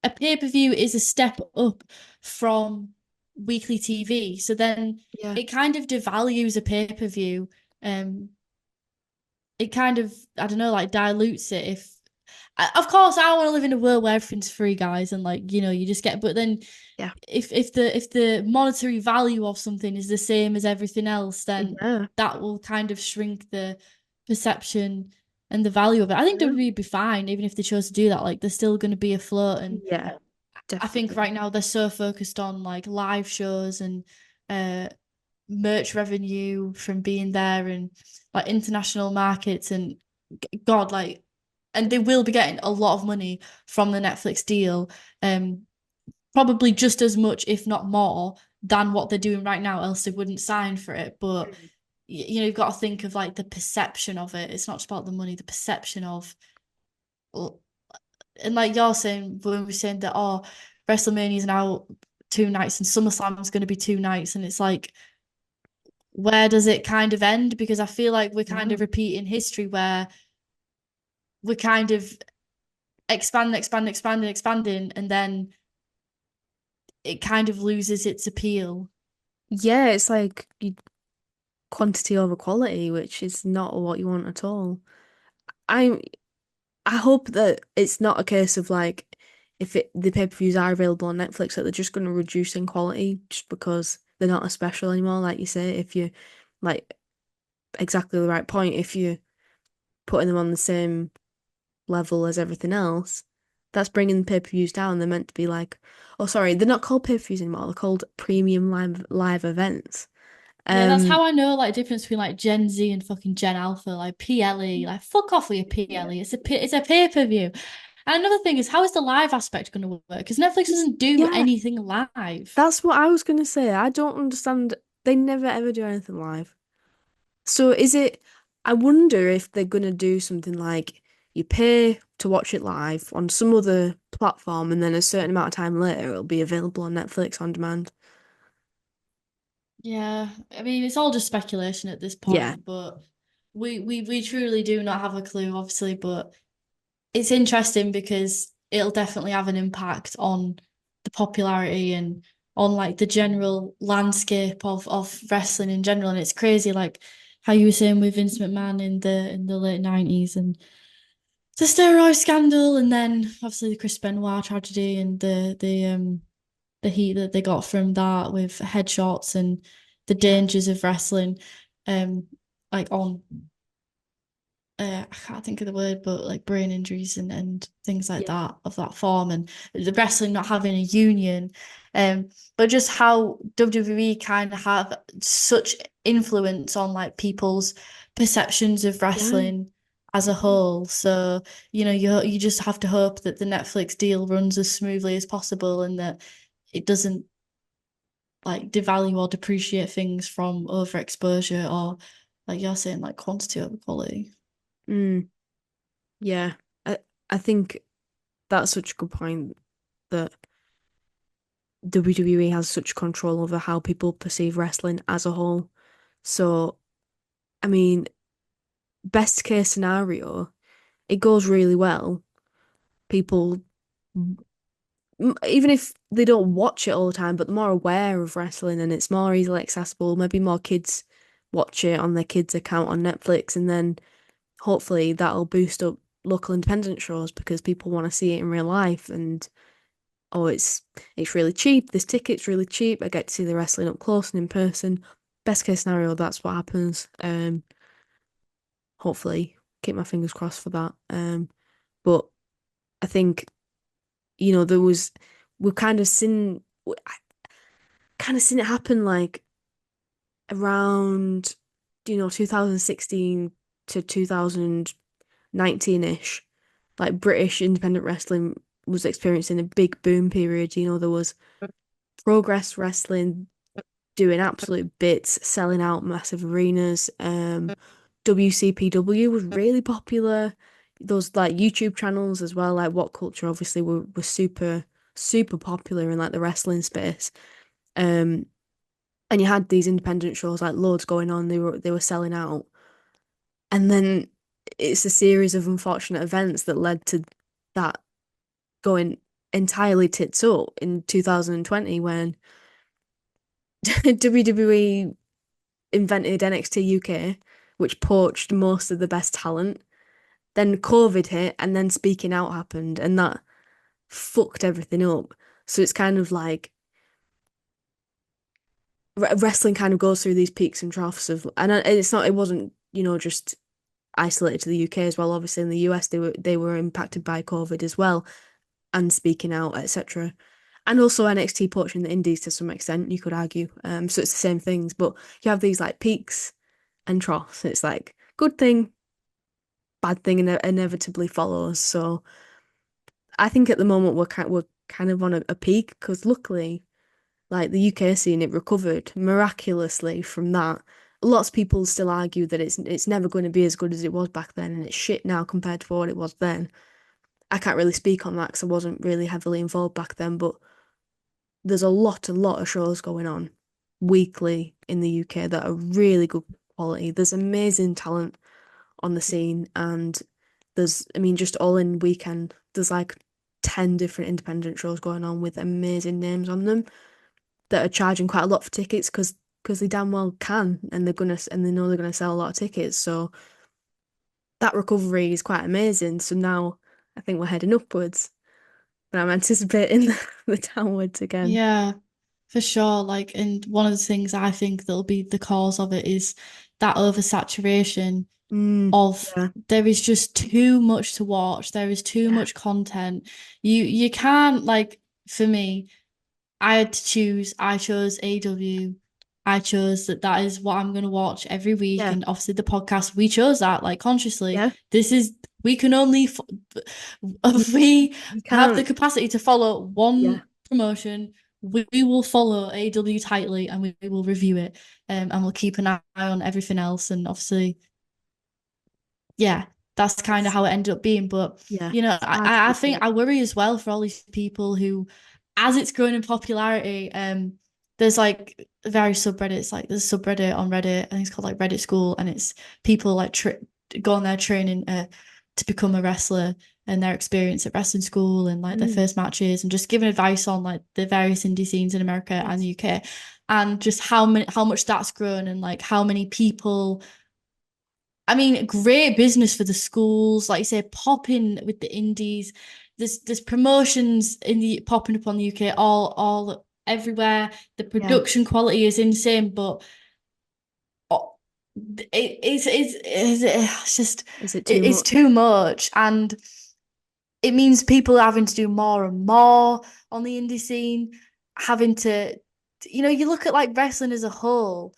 a pay-per-view is a step up from weekly TV. So then Yeah. it kind of devalues a pay-per-view. Um, it kind of, I don't know, like dilutes it. If of course I want to live in a world where everything's free, guys, and like you just get. But then Yeah. if the monetary value of something is the same as everything else, then Yeah. that will kind of shrink the perception and the value of it. I think WWE would be fine even if they chose to do that. Like they're still going to be afloat, and Yeah. I think Definitely. right now they're so focused on like live shows and uh merch revenue from being there and like international markets and God, like, and they will be getting a lot of money from the Netflix deal. Probably just as much, if not more, than what they're doing right now, else they wouldn't sign for it. But you've got to think of like the perception of it. It's not just about the money, the perception of, and like you're saying when we're saying that, oh, WrestleMania is now 2 nights and SummerSlam is going to be 2 nights, and it's like, where does it kind of end? Because I feel like we're kind Yeah. of repeating history where we're kind of expanding, and then it kind of loses its appeal. Yeah, it's like quantity over quality, which is not what you want at all. I I hope that it's not a case of like if the pay-per-views are available on Netflix that they're just going to reduce in quality just because they're not as special anymore. Like you say, if you like exactly the right point, if you're putting them on the same level as everything else, that's bringing the pay-per-views down. They're meant to be like, oh, sorry, they're not called pay-per-views anymore. They're called premium live events. Yeah, that's Um, how I know like difference between like Gen Z and fucking Gen Alpha, like PLE. Like fuck off with your PLE. It's a pay-per-view. And another thing is, how is the live aspect going to work? Because Netflix doesn't do yeah, anything live. that's what I was gonna say. I don't understand. They never ever do anything live. So is it? I wonder if they're gonna do something like you pay to watch it live on some other platform, and then a certain amount of time later it'll be available on Netflix on demand. Yeah, I mean it's all just speculation at this Yeah, point, but we truly do not have a clue, obviously, but it's interesting because it'll definitely have an impact on the popularity and on like the general landscape of wrestling in general. And it's crazy, like how you were saying with Vince McMahon in the late 90s and the steroid scandal, and then obviously the Chris Benoit tragedy and the heat that they got from that with headshots and the yeah, dangers of wrestling, um, like on I can't think of the word, but like brain injuries and things like yeah, that of that form, and the wrestling not having a union, but just how WWE kind of have such influence on like people's perceptions of yeah. wrestling as a whole. So you just have to hope that the Netflix deal runs as smoothly as possible and that it doesn't like devalue or depreciate things from overexposure or like you're saying, like quantity over quality. Mm, yeah. I think that's such a good point that WWE has such control over how people perceive wrestling as a whole. So, I mean, best case scenario, it goes really well. People, even if they don't watch it all the time, but they're more aware of wrestling and it's more easily accessible. Maybe more kids watch it on their kids' account on Netflix, and then hopefully that'll boost up local independent shows because people want to see it in real life. And oh, it's really cheap. This ticket's really cheap. I get to see the wrestling up close and in person. Best case scenario, that's what happens. Hopefully, keep my fingers crossed for that. But I think You know, we've kind of seen it happen like around, 2016 to 2019-ish. Like British independent wrestling was experiencing a big boom period. You know, there was Progress Wrestling doing absolute bits, selling out massive arenas. WCPW was really popular. Those like YouTube channels as well, like What Culture, obviously were super, super popular in like the wrestling space. Um, and you had these independent shows like loads going on. They were selling out, and then it's a series of unfortunate events that led to that going entirely tits up in 2020 when WWE invented NXT UK, which poached most of the best talent. Then COVID hit, and then Speaking Out happened, and that fucked everything up. So it's kind of like wrestling kind of goes through these peaks and troughs of, and it wasn't, just isolated to the UK as well. Obviously, in the US, they were impacted by COVID as well, and Speaking Out, etc. And also NXT poaching the indies to some extent, you could argue. So it's the same things, but you have these like peaks and troughs. It's like good thing, bad thing, inevitably follows. So I think at the moment we're kind of on a peak because luckily, like the UK scene, it recovered miraculously from that. Lots of people still argue that it's never going to be as good as it was back then, and it's shit now compared to what it was then. I can't really speak on that because I wasn't really heavily involved back then, but there's a lot of shows going on weekly in the UK that are really good quality. There's amazing talent on the scene, and I mean, just all in weekend, there's like 10 different independent shows going on with amazing names on them that are charging quite a lot for tickets because they damn well can, and they know they're gonna sell a lot of tickets. So that recovery is quite amazing. So now I think we're heading upwards, but I'm anticipating the downwards again. Yeah, for sure. Like, and one of the things I think that'll be the cause of it is that oversaturation of Yeah, there is just too much to watch. There is too yeah, much content. You can't, like, for me, I had to choose. I chose AW. I chose that is what I'm going to watch every week. yeah, And obviously the podcast, we chose that like consciously. yeah. This is, we can only, if we You have the can't. capacity to follow Yeah, one promotion, we will follow AW tightly and we will review it. And we'll keep an eye on everything else. And obviously, yeah, that's kind of it's how it ended up being. But, yeah, you know, it's hard to I think predict. I worry as well for all these people who, as it's growing in popularity, there's like various subreddits, like there's a subreddit on Reddit, I think it's called like Reddit School, and it's people like go on their training to become a wrestler and their experience at wrestling school and like their Mm, first matches and just giving advice on like the various indie scenes in America and yes. the UK and just how much that's grown and like how many people. I mean, great business for the schools, like you say, popping with the indies. There's promotions in the popping up on the UK all everywhere. The Yeah. production quality is insane, but oh, it's just Is it too it's much? too much, and it means people are having to do more and more on the indie scene, having to, you look at like wrestling as a whole.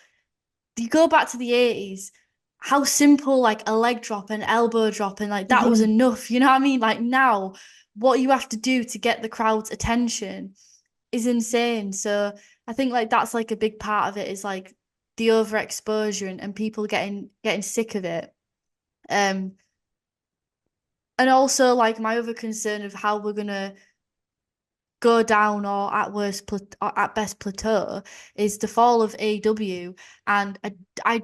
You go back to the 80s, how simple like a leg drop and elbow drop and like that was Yeah. enough. You know what I mean? Like now, what you have to do to get the crowd's attention is insane. So I think like that's like a big part of it is like the overexposure and people getting sick of it. Um, and also like my other concern of how we're gonna go down or at worst or at best plateau is the fall of AW, and I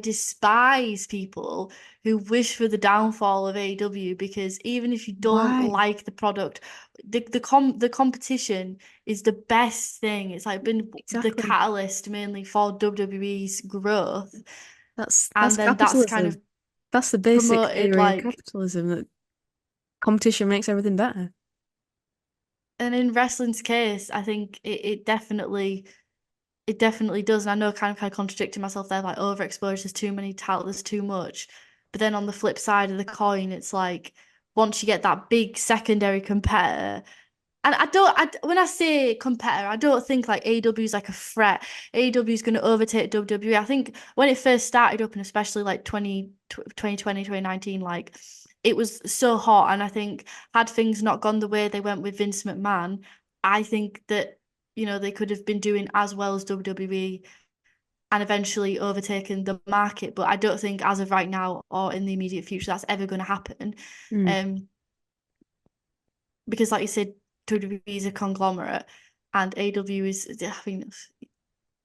despise people who wish for the downfall of AW because even if you don't Why? like the product, the competition is the best thing. It's like been the Exactly. catalyst mainly for WWE's growth, That's and then that's kind capitalism. of That's the basic promoted theory of like. capitalism, that competition makes everything better. And in wrestling's case, I think it definitely does. And I know kind of contradicting myself there, like overexposure, there's too many titles, there's too much. But then on the flip side of the coin, it's like once you get that big secondary competitor. And when I say competitor, I don't think like AEW is like a threat. AEW is going to overtake WWE. I think when it first started up, and especially like 2020, 2019, like it was so hot. And I think had things not gone the way they went with Vince McMahon, I think that, they could have been doing as well as WWE and eventually overtaken the market. But I don't think as of right now or in the immediate future that's ever going to happen. Mm. Because like you said, WWE is a conglomerate and AEW is, I mean,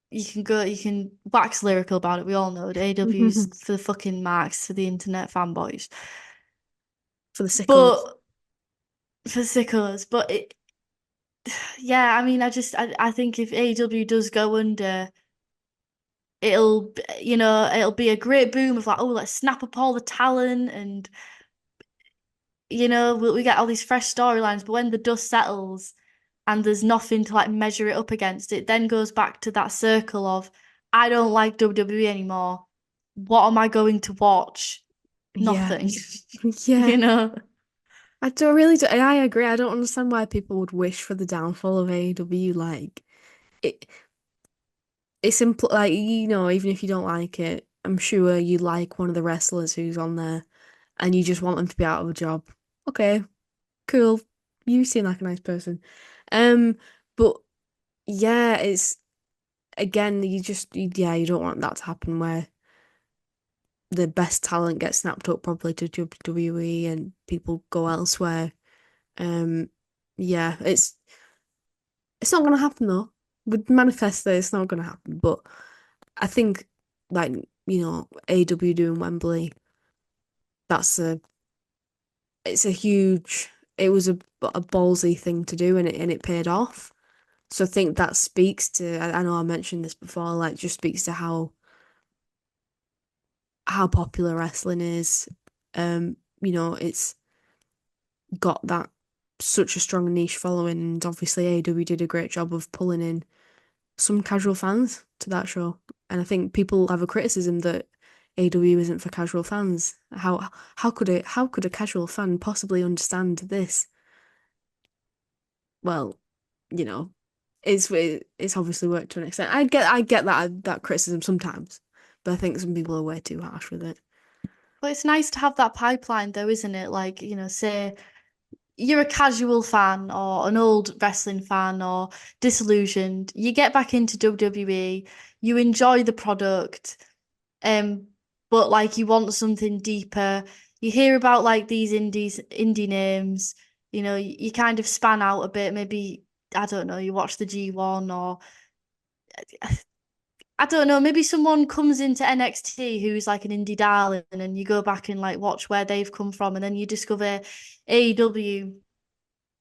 you can wax lyrical about it. We all know that AEW is for the fucking marks, for the internet fanboys. For the sickos. But for sickos. But yeah, I mean, I think if AEW does go under, it'll be a great boom of like, oh, let's snap up all the talent and we get all these fresh storylines, but when the dust settles and there's nothing to like measure it up against, it then goes back to that circle of I don't like WWE anymore. What am I going to watch? Nothing. Yeah. I don't really do. I agree. I don't understand why people would wish for the downfall of AEW. Like it, it's simple. Like even if you don't like it, I'm sure you like one of the wrestlers who's on there, and you just want them to be out of a job. Okay, cool. You seem like a nice person. But yeah, it's again, you don't want that to happen where the best talent gets snapped up probably to WWE and people go elsewhere. Yeah, it's not gonna happen though. With Manifesto, it's not gonna happen. But I think like, AEW doing Wembley, that's it was a ballsy thing to do and it paid off. So I think that speaks to, I know I mentioned this before, like just speaks to how popular wrestling is. It's got that such a strong niche following, and obviously AEW did a great job of pulling in some casual fans to that show. And I think people have a criticism that AEW isn't for casual fans. How could a casual fan possibly understand this? Well, it's obviously worked to an extent. I get that criticism sometimes, but I think some people are way too harsh with it. But it's nice to have that pipeline though, isn't it? Like, say you're a casual fan or an old wrestling fan or disillusioned, you get back into WWE, you enjoy the product, but like you want something deeper. You hear about like these indie names, you kind of span out a bit. Maybe, I don't know, you watch the G1 or I don't know, maybe someone comes into NXT who's like an indie darling and you go back and like watch where they've come from and then you discover AEW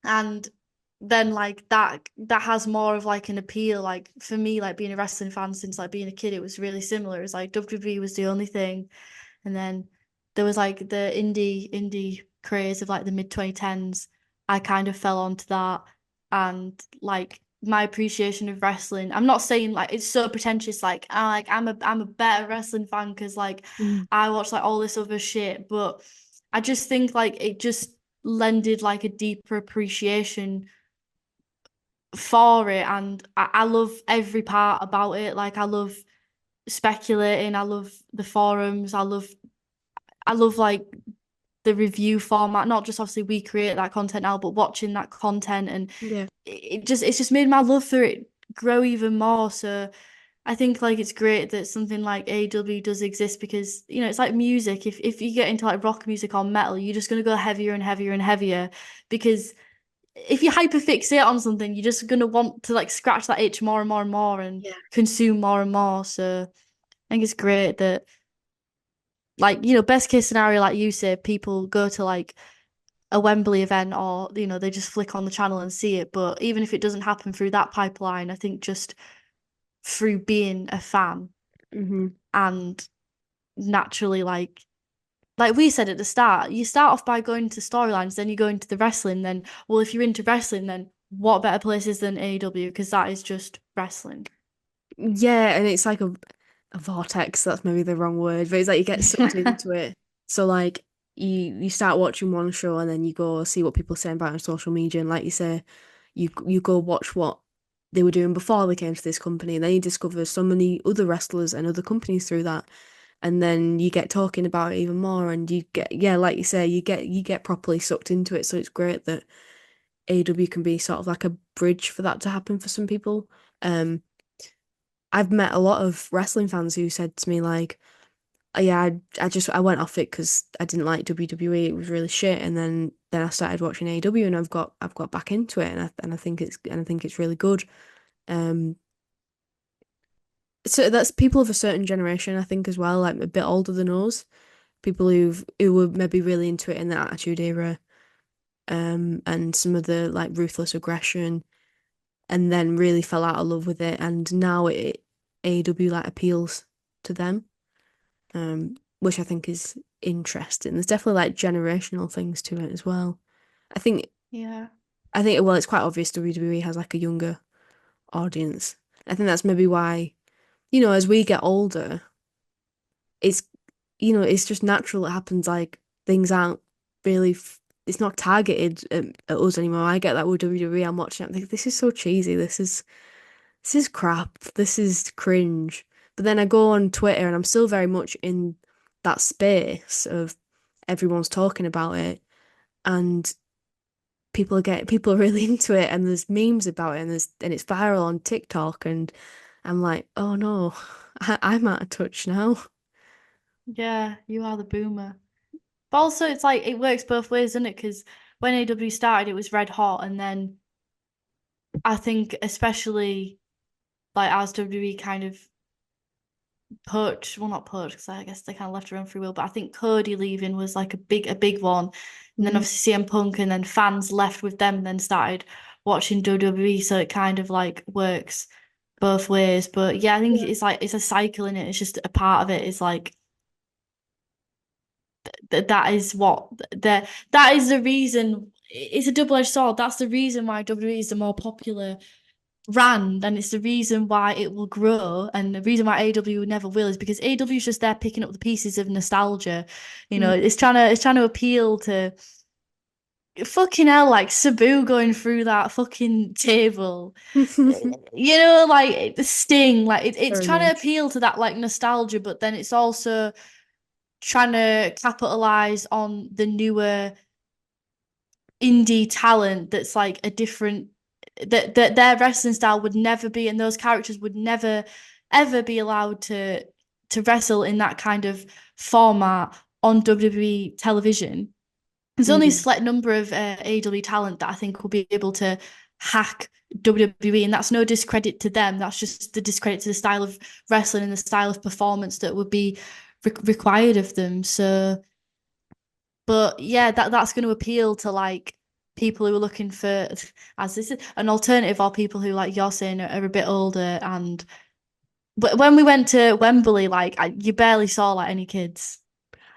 and then like that has more of like an appeal. Like for me, like being a wrestling fan since like being a kid, it was really similar. It's like WWE was the only thing. And then there was like the indie craze of like the mid 2010s. I kind of fell onto that and like my appreciation of wrestling. I'm not saying like it's so pretentious, like I'm a better wrestling fan because like I watch like all this other shit, but I just think like it just lended like a deeper appreciation for it, and I love every part about it. Like I love speculating, I love the forums, I love like the review format. Not just obviously we create that content now, but watching that content and Yeah. it's just made my love for it grow even more. So I think like it's great that something like AEW does exist because it's like music. If you get into like rock music or metal, you're just gonna go heavier and heavier and heavier because if you hyperfixate on something, you're just gonna want to like scratch that itch more and more and more and consume more and more. So I think it's great that like, best case scenario, like you said, people go to like a Wembley event or, they just flick on the channel and see it. But even if it doesn't happen through that pipeline, I think just through being a fan and naturally like we said at the start, you start off by going to storylines, then you go into the wrestling, then well, if you're into wrestling, then what better places than AEW because that is just wrestling. Yeah, and it's like a vortex, that's maybe the wrong word, but it's like you get sucked into it. So like you start watching one show and then you go see what people are saying about it on social media, and like you say, you go watch what they were doing before they came to this company, and then you discover so many other wrestlers and other companies through that, and then you get talking about it even more, and you get, yeah, like you say, you get properly sucked into it. So it's great that AEW can be sort of like a bridge for that to happen for some people. Um, I've met a lot of wrestling fans who said to me like, "Oh, yeah, I went off it because I didn't like WWE. It was really shit, and then I started watching AEW, and I've got back into it, and I think it's really good." Um, so that's people of a certain generation, I think, as well, like a bit older than us, people who were maybe really into it in the Attitude Era, and some of the like ruthless aggression, and then really fell out of love with it, and now AEW like appeals to them, which I think is interesting. There's definitely like generational things to it as well. I think Yeah. well, it's quite obvious WWE has like a younger audience. I think that's maybe why, as we get older, it's it's just natural. It happens, like things aren't really it's not targeted at us anymore. I get that with WWE. I'm watching it, I think this is so cheesy. This is crap. This is cringe. But then I go on Twitter and I'm still very much in that space of everyone's talking about it, and people are really into it, and there's memes about it, and it's viral on TikTok, and I'm like, oh no, I'm out of touch now. Yeah, you are the boomer. But also, it's like it works both ways, doesn't it? Because when AW started, it was red hot, and then I think, especially like as WWE kind of not poached, because I guess they kind of left their own free will. But I think Cody leaving was like a big one, and then Mhm. obviously CM Punk, and then fans left with them, and then started watching WWE. So it kind of like works both ways. But yeah, I think it's like it's a cycle in it. It's just a part of it is like that is what that is the reason. It's a double-edged sword. That's the reason why WWE is the more popular brand, and it's the reason why it will grow, and the reason why AEW never will is because AEW is just there picking up the pieces of nostalgia. It's trying to appeal to fucking hell, like Sabu going through that fucking table. Like the Sting, like it's Very trying to much. appeal to that like nostalgia, but then it's also trying to capitalize on the newer indie talent that's like a different that their wrestling style would never be, and those characters would never ever be allowed to wrestle in that kind of format on WWE television. There's only a Mm. select number of AEW talent that I think will be able to hack WWE, and that's no discredit to them. That's just the discredit to the style of wrestling and the style of performance that would be required of them. So, but yeah, that's going to appeal to like people who are looking for, as this is an alternative, or people who, like you're saying, are a bit older. And but when we went to Wembley, like you barely saw like any kids,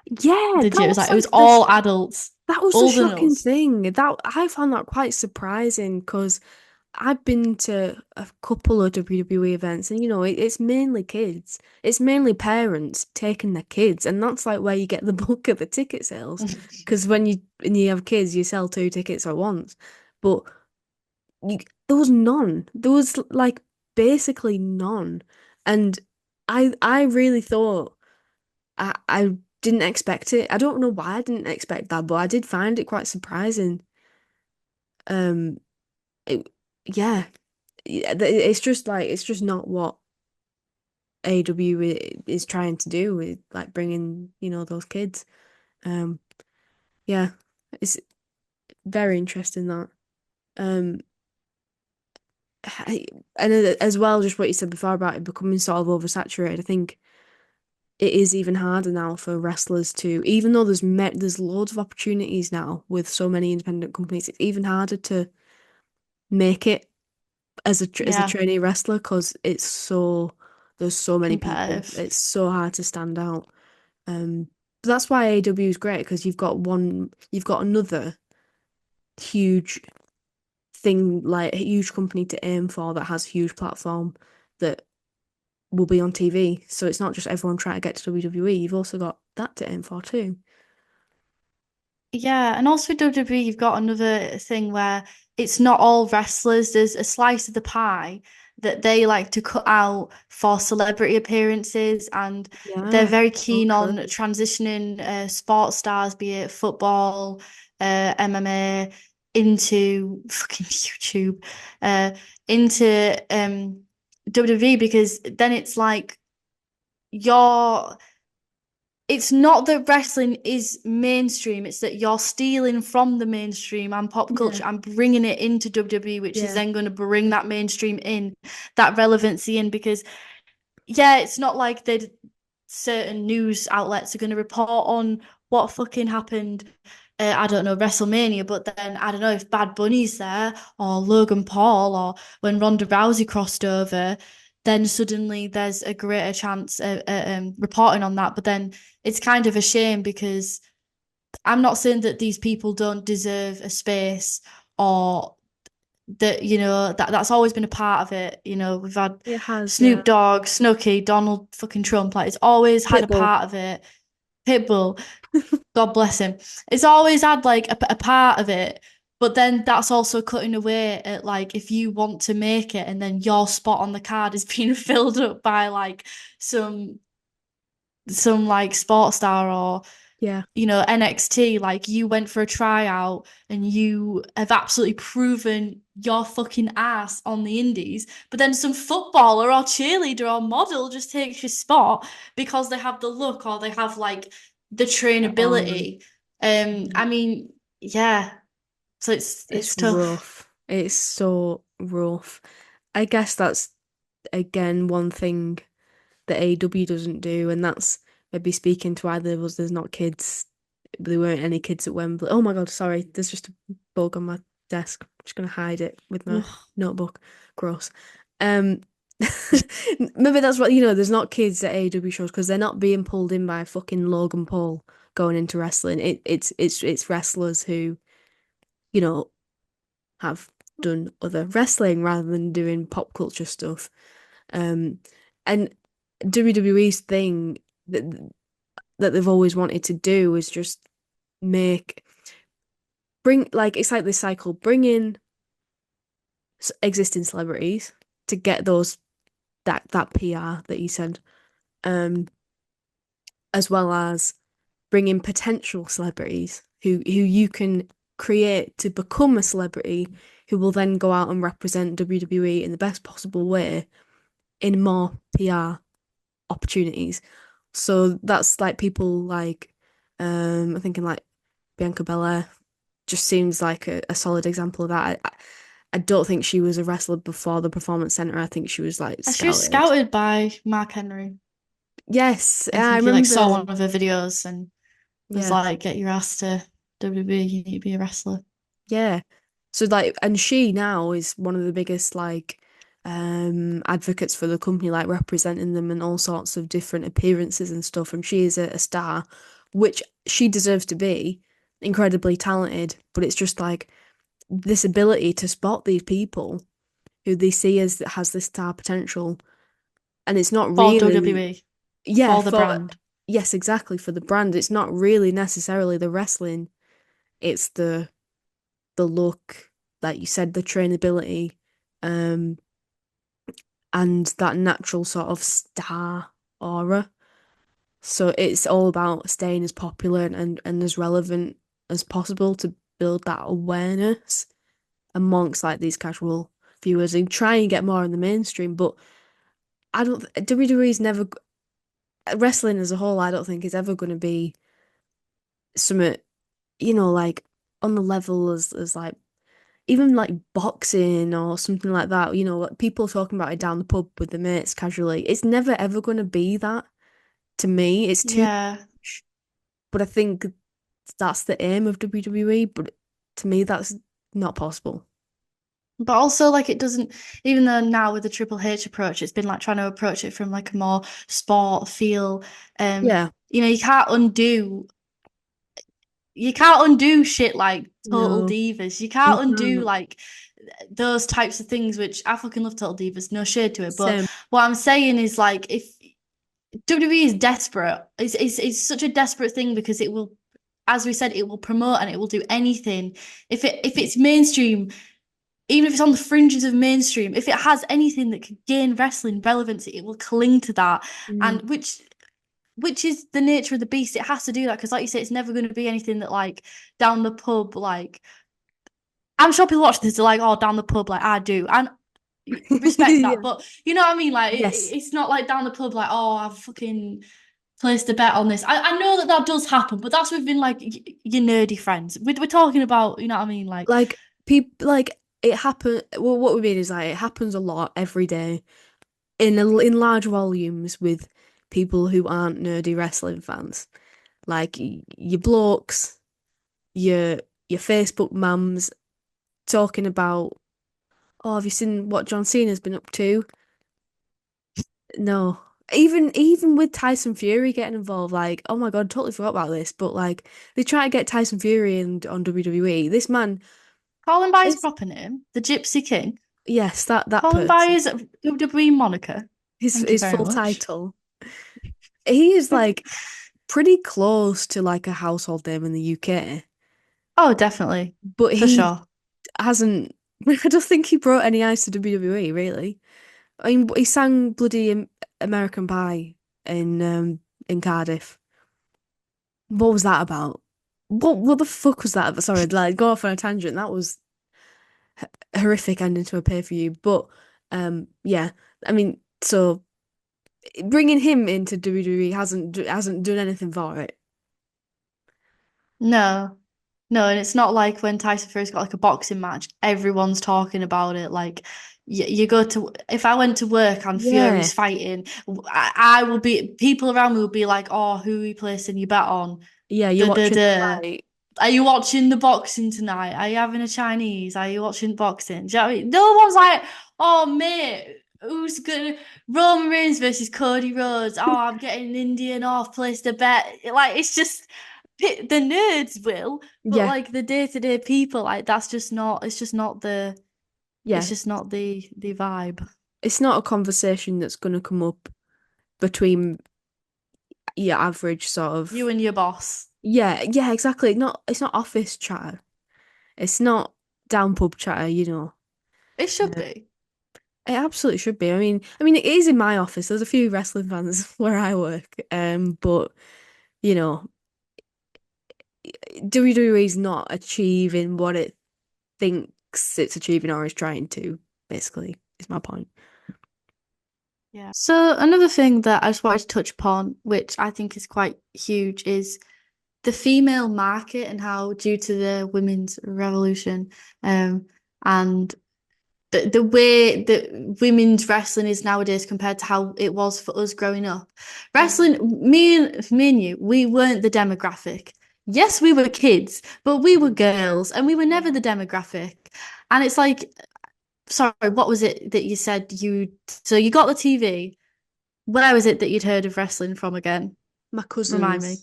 Yeah, did that you? It was was like it was like all adults, that was the older than shocking us. thing. That I found that quite surprising because I've been to a couple of WWE events, and it's mainly kids. It's mainly parents taking their kids, and that's like where you get the bulk of the ticket sales. Because when you have kids, you sell two tickets at once. But you, there was none. There was like basically none, and I really thought I didn't expect it. I don't know why I didn't expect that, but I did find it quite surprising. Um, it, yeah, it's just not what AW is trying to do with like bringing those kids. Um, yeah, it's very interesting that. Um, and as well, just what you said before about it becoming sort of oversaturated. I think it is even harder now for wrestlers to, even though there's loads of opportunities now with so many independent companies, it's even harder to make it as a Yeah, trainee wrestler because there's so many people. competitive. It's so hard to stand out. But that's why AEW is great because you've got another huge thing, like a huge company to aim for that has a huge platform that will be on TV. So it's not just everyone trying to get to WWE. You've also got that to aim for too. Yeah, and also with WWE, you've got another thing where it's not all wrestlers. There's a slice of the pie that they like to cut out for celebrity appearances, and they're Yeah, very so keen on true. transitioning sports stars, be it football, MMA, into fucking YouTube, uh, into WWE, because then it's like you're it's not that wrestling is mainstream, it's that you're stealing from the mainstream and pop Yeah, culture and bringing it into WWE, which is yeah, then going to bring that mainstream in, that relevancy in. Because, yeah, it's not like they certain news outlets are going to report on what fucking happened. I don't know, WrestleMania, but then I don't know if Bad Bunny's there or Logan Paul or when Ronda Rousey crossed over, then suddenly there's a greater chance reporting on that. But then it's kind of a shame because I'm not saying that these people don't deserve a space or that, that's always been a part of it. We've had it has. Yeah, Snoop Dogg, Snooki, Donald fucking Trump. Like, it's always had a Pitbull. part of it. Pitbull, God bless him. It's always had like a part of it. But then that's also cutting away at, like, if you want to make it and then your spot on the card is being filled up by like some like sports star or Yeah, NXT, like you went for a tryout and you have absolutely proven your fucking ass on the indies, but then some footballer or cheerleader or model just takes your spot because they have the look or they have like the um, trainability. I mean, yeah. So it's it's tough. rough. It's so rough. I guess that's again one thing that AEW doesn't do, and that's maybe speaking to either of us. There's not kids. There weren't any kids at Wembley. Oh my God, sorry. There's just a bug on my desk. I'm just gonna hide it with my Ugh. notebook. Gross. Um, maybe that's what there's not kids at AEW shows because they're not being pulled in by fucking Logan Paul going into wrestling. It's wrestlers who you know have done other wrestling rather than doing pop culture stuff. Um, and WWE's thing that they've always wanted to do is just make bring like it's like this cycle, bring in existing celebrities to get those that PR that you said, um, as well as bring in potential celebrities who you can create to become a celebrity who will then go out and represent WWE in the best possible way in more PR opportunities. So that's like people like I'm thinking like Bianca Belair just seems like a solid example of that. I don't think she was a wrestler before the Performance Center. I think she was like She was scouted. scouted by Mark Henry. Yes, I I think he like saw remember. one of her videos and was Yeah, like, "Get your ass to WWE. You need to be a wrestler." yeah. So like, and she now is one of the biggest like advocates for the company, like representing them in all sorts of different appearances and stuff. And she is a star, which she deserves to be, incredibly talented. But it's just like this ability to spot these people who they see as has this star potential, and it's not For really, WWE, yeah, for the for brand. yes, exactly for the brand. It's not really necessarily the wrestling. It's the look, like you said, the trainability, um, and that natural sort of star aura. So it's all about staying as popular and as relevant as possible to build that awareness amongst like these casual viewers and try and get more in the mainstream. But I don't, WWE's never, wrestling as a whole, I don't think is ever going to be something, like on the level as like even like boxing or something like that, like people talking about it down the pub with the mates casually. It's never ever going to be that to me. It's too Yeah. much. But I think that's the aim of WWE, but to me that's not possible. But also, like, it doesn't, even though now with the Triple H approach, it's been like trying to approach it from like a more sport feel. Yeah, You can't undo shit like Total no, Divas. You you can't undo can't. like those types of things, which I fucking love Total Divas, no shade to it. But Same. what I'm saying is, like, if WWE is desperate, it's such a desperate thing because it will as we said, it will promote and it will do anything. If it's mainstream, even if it's on the fringes of mainstream, if it has anything that could gain wrestling relevance, it will cling to that. And which is the nature of the beast. It has to do that because, like you say, it's never going to be anything that, like, down the pub, like, I'm sure people watch this are like, oh, down the pub, like I do, and respect Yeah. that. But you know what I mean? Like, Yes. it's not like down the pub, like, oh, I've fucking placed a bet on this. I know that does happen, but that's within like your nerdy friends. We're talking about, you know what I mean? Like people, like it happen. Well, what we mean is like it happens a lot every day in large volumes with people who aren't nerdy wrestling fans, like your blokes, your Facebook mums talking about, oh, have you seen what John Cena's been up to? No. Even with Tyson Fury getting involved, like, oh my God, totally forgot about this. But like they try to get Tyson Fury on WWE. This man, call him by his is proper name, the Gypsy King. yes, that Call him by person, his WWE moniker. his Thank you his very full much. title. He is like pretty close to like a household name in the UK, Oh, definitely. but For he sure. hasn't. I don't think he brought any ice to WWE, really. I mean, he sang bloody American Pie in Cardiff. What was that about? What the fuck was that about? Sorry, like go off on a tangent. That was horrific ending to a pay-per-view. But yeah, I mean, so bringing him into WWE hasn't done anything for it. No. No, and it's not like when Tyson Fury's got like a boxing match, everyone's talking about it. Like you go to, if I went to work and Yeah, Fury's fighting, I will be, people around me will be like, oh, who are you placing your bet on? yeah, you're Da, da, watching the da. fight. Are you watching the boxing tonight? Are you having a Chinese? Are you watching boxing? Do you know what I mean? No one's like, oh, mate, who's gonna Roman Reigns versus Cody Rhodes? Oh, I'm getting an Indian off, placed a bet. Like, it's just the nerds will, but Yeah, like the day-to-day people, like that's just not, it's just not the, yeah. it's just not the vibe. It's not a conversation that's going to come up between your average sort of. You and your boss. Yeah, exactly. It's not office chatter. It's not down pub chatter, you know. It should Uh, be. It absolutely should be. I mean, it is in my office. There's a few wrestling fans where I work. But you know, WWE is not achieving what it thinks it's achieving or is trying to, basically, is my point. Yeah. So another thing that I just wanted to touch upon, which I think is quite huge, is the female market and how, due to the women's revolution, and the way that women's wrestling is nowadays compared to how it was for us growing up. Wrestling, me and you, we weren't the demographic. Yes, we were kids, but we were girls, and we were never the demographic. And it's like, sorry, what was it that you said so you got the TV. Where was it that you'd heard of wrestling from again? My cousins. Remind me.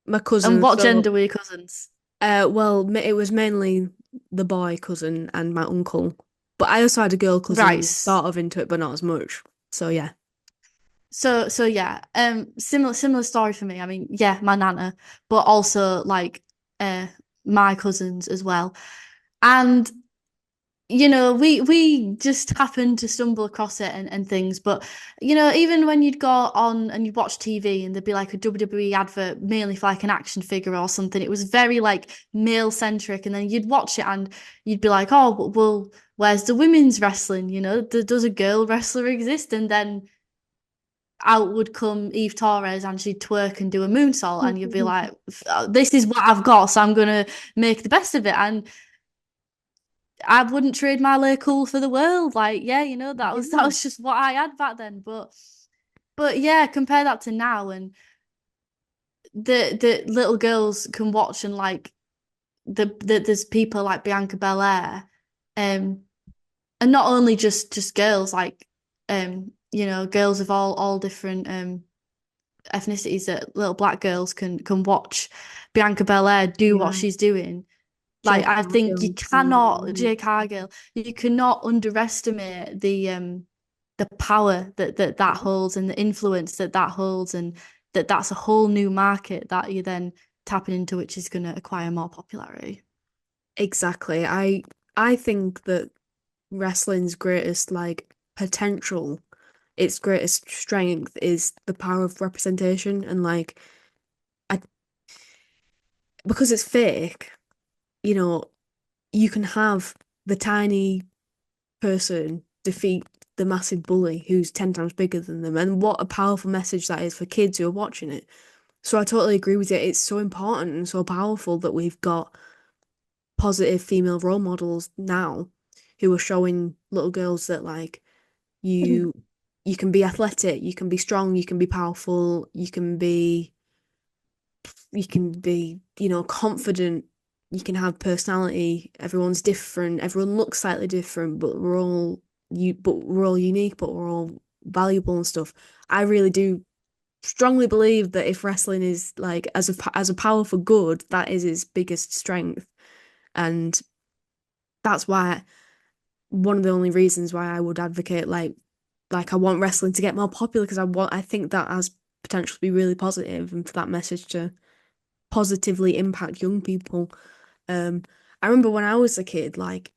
My cousins. And what So, gender were your cousins? well, it was mainly the boy cousin and my uncle. But I also had a girl cousin who Right. was sort of into it, but not as much. So yeah. So yeah, similar story for me. I mean, yeah, my nana, but also like my cousins as well. And you know, we just happened to stumble across it and things. But you know, even when you'd go on and you'd watch TV and there'd be like a WWE advert mainly for like an action figure or something, it was very like male centric. And then you'd watch it and you'd be like, oh, well, where's the women's wrestling? You know, does a girl wrestler exist? And then out would come Eve Torres and she'd twerk and do a moonsault, and you'd be like, this is what I've got, so I'm gonna make the best of it. And I wouldn't trade my lay cool for the world. Like, yeah, you know, that was just what I had back then. But yeah, compare that to now, and the little girls can watch, and like there's people like Bianca Belair, and not only just girls, like you know, girls of all different ethnicities, that little black girls can watch Bianca Belair do what she's doing. Like, I think you cannot, Jade Cargill, you cannot underestimate the power that holds, and the influence that holds, and that's a whole new market that you're then tapping into which is going to acquire more popularity. Exactly. I think that wrestling's greatest like potential, its greatest strength is the power of representation and like I because it's fake, you know, you can have the tiny person defeat the massive bully who's 10 times bigger than them. And what a powerful message that is for kids who are watching it. So I totally agree with you. It's so important and so powerful that we've got positive female role models now who are showing little girls that like you you can be athletic, you can be strong, you can be powerful, you can be, confident, you can have personality. Everyone's different, everyone looks slightly different, but we're all unique, but we're all valuable and stuff. I really do strongly believe that if wrestling is like as a power for good, that is its biggest strength. And that's why one of the only reasons why I would advocate like I want wrestling to get more popular because I think that has potential to be really positive and for that message to positively impact young people. I remember when I was a kid, like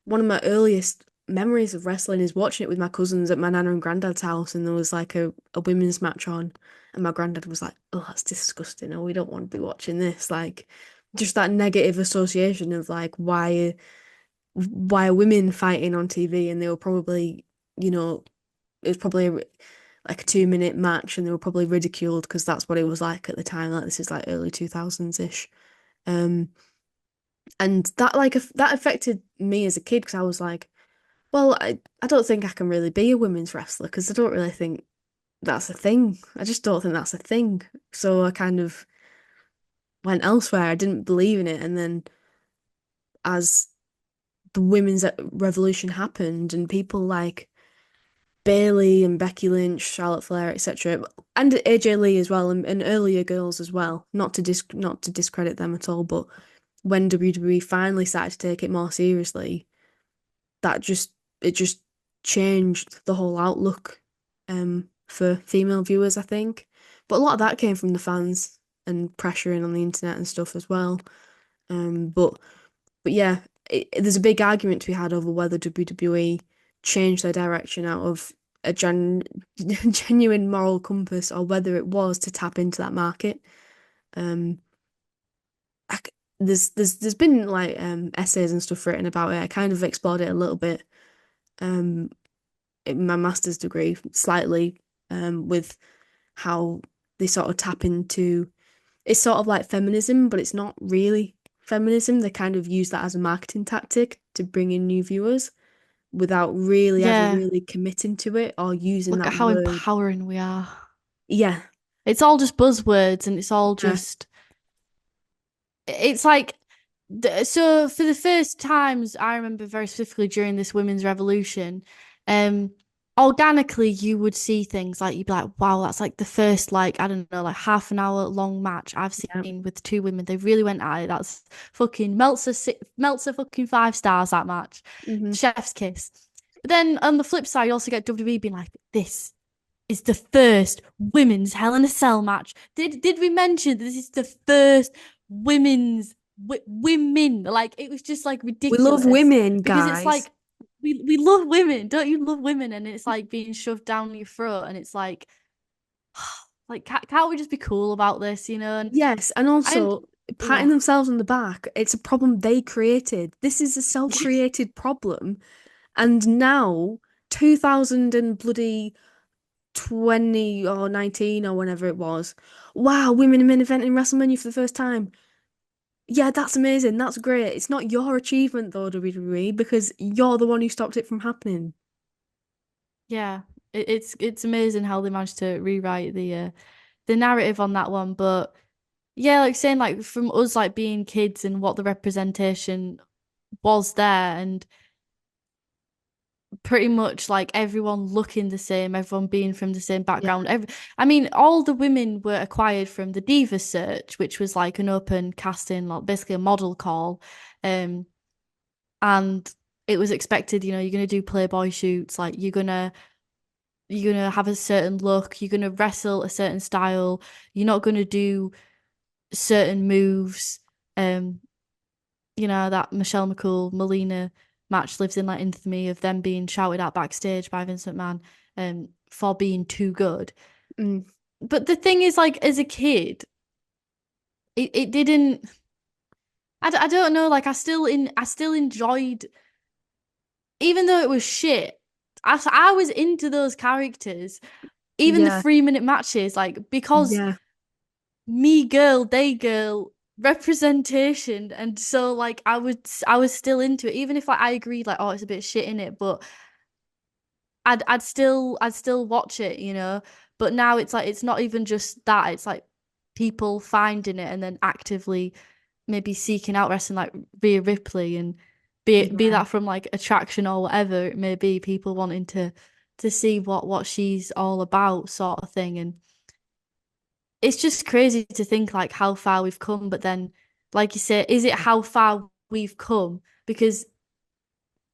one of my earliest memories of wrestling is watching it with my cousins at my nana and granddad's house, and there was like a women's match on, and my granddad was like, "Oh, that's disgusting. Oh, we don't want to be watching this." Like, just that negative association of like, why are women fighting on TV? And they were probably, it was probably like a 2-minute match, and they were probably ridiculed because that's what it was like at the time. Like this is like early 2000s-ish. And that affected me as a kid because I was like, well, I don't think I can really be a women's wrestler because I don't really think that's a thing. I just don't think that's a thing. So I kind of went elsewhere. I didn't believe in it. And then as the women's revolution happened and people like Bailey and Becky Lynch, Charlotte Flair, etc., and AJ Lee as well, and earlier girls as well, not to discredit them at all, but when WWE finally started to take it more seriously, it just changed the whole outlook for female viewers, I think. But a lot of that came from the fans and pressuring on the internet and stuff as well. But yeah, there's a big argument to be had over whether WWE changed their direction out of a genuine moral compass or whether it was to tap into that market. There's been like essays and stuff written about it. I kind of explored it a little bit in my master's degree slightly with how they sort of tap into it's sort of like feminism, but it's not really feminism. They kind of use that as a marketing tactic to bring in new viewers without really ever really committing to it or using Look that at how word. empowering we are. Yeah. It's all just buzzwords and it's all just it's like so for the first times I remember very specifically during this women's revolution, organically you would see things like you'd be like, wow, that's like the first like I don't know like half an hour long match I've seen with two women. They really went at it. That's fucking Meltzer fucking 5 stars that match. Chef's kiss. But then on the flip side, you also get WWE being like, this is the first women's Hell in a Cell match. Did we mention this is the first women's women? Like it was just like ridiculous. We love women, because guys. it's like we love women. Don't you love women? And it's like being shoved down your throat, and it's like can't we just be cool about this, you know? And yes, and also patting themselves on the back. It's a problem they created. This is a self-created problem, and now 2000 and bloody 20 or 19 or whenever it was. Wow, women in main event in WrestleMania for the first time. Yeah, that's amazing. That's great. It's not your achievement though, WWE, because you're the one who stopped it from happening. Yeah, it's amazing how they managed to rewrite the narrative on that one. But yeah, like saying like from us like being kids and what the representation was there, and pretty much like everyone looking the same, everyone being from the same background. I mean, all the women were acquired from the Diva Search, which was like an open casting, like basically a model call. And it was expected, you're gonna do Playboy shoots, like you're gonna have a certain look, you're gonna wrestle a certain style, you're not gonna do certain moves. Um, that Michelle McCool Melina match lives in like infamy of them being shouted at backstage by Vince McMahon for being too good. Mm. But the thing is, like, as a kid, it didn't. I don't know. Like, I still enjoyed, even though it was shit. I was into those characters, even the Yeah. 3-minute matches, like because Yeah. me girl, they girl representation, and so like I was still into it, even if like I agreed like, oh, it's a bit shit in it, but I'd still watch it, But now it's like it's not even just that, it's like people finding it and then actively maybe seeking out wrestling, like Rhea Ripley, and be Yeah. that from like attraction or whatever it may be, people wanting to see what she's all about, sort of thing. And it's just crazy to think like how far we've come, but then, like you say, is it how far we've come? Because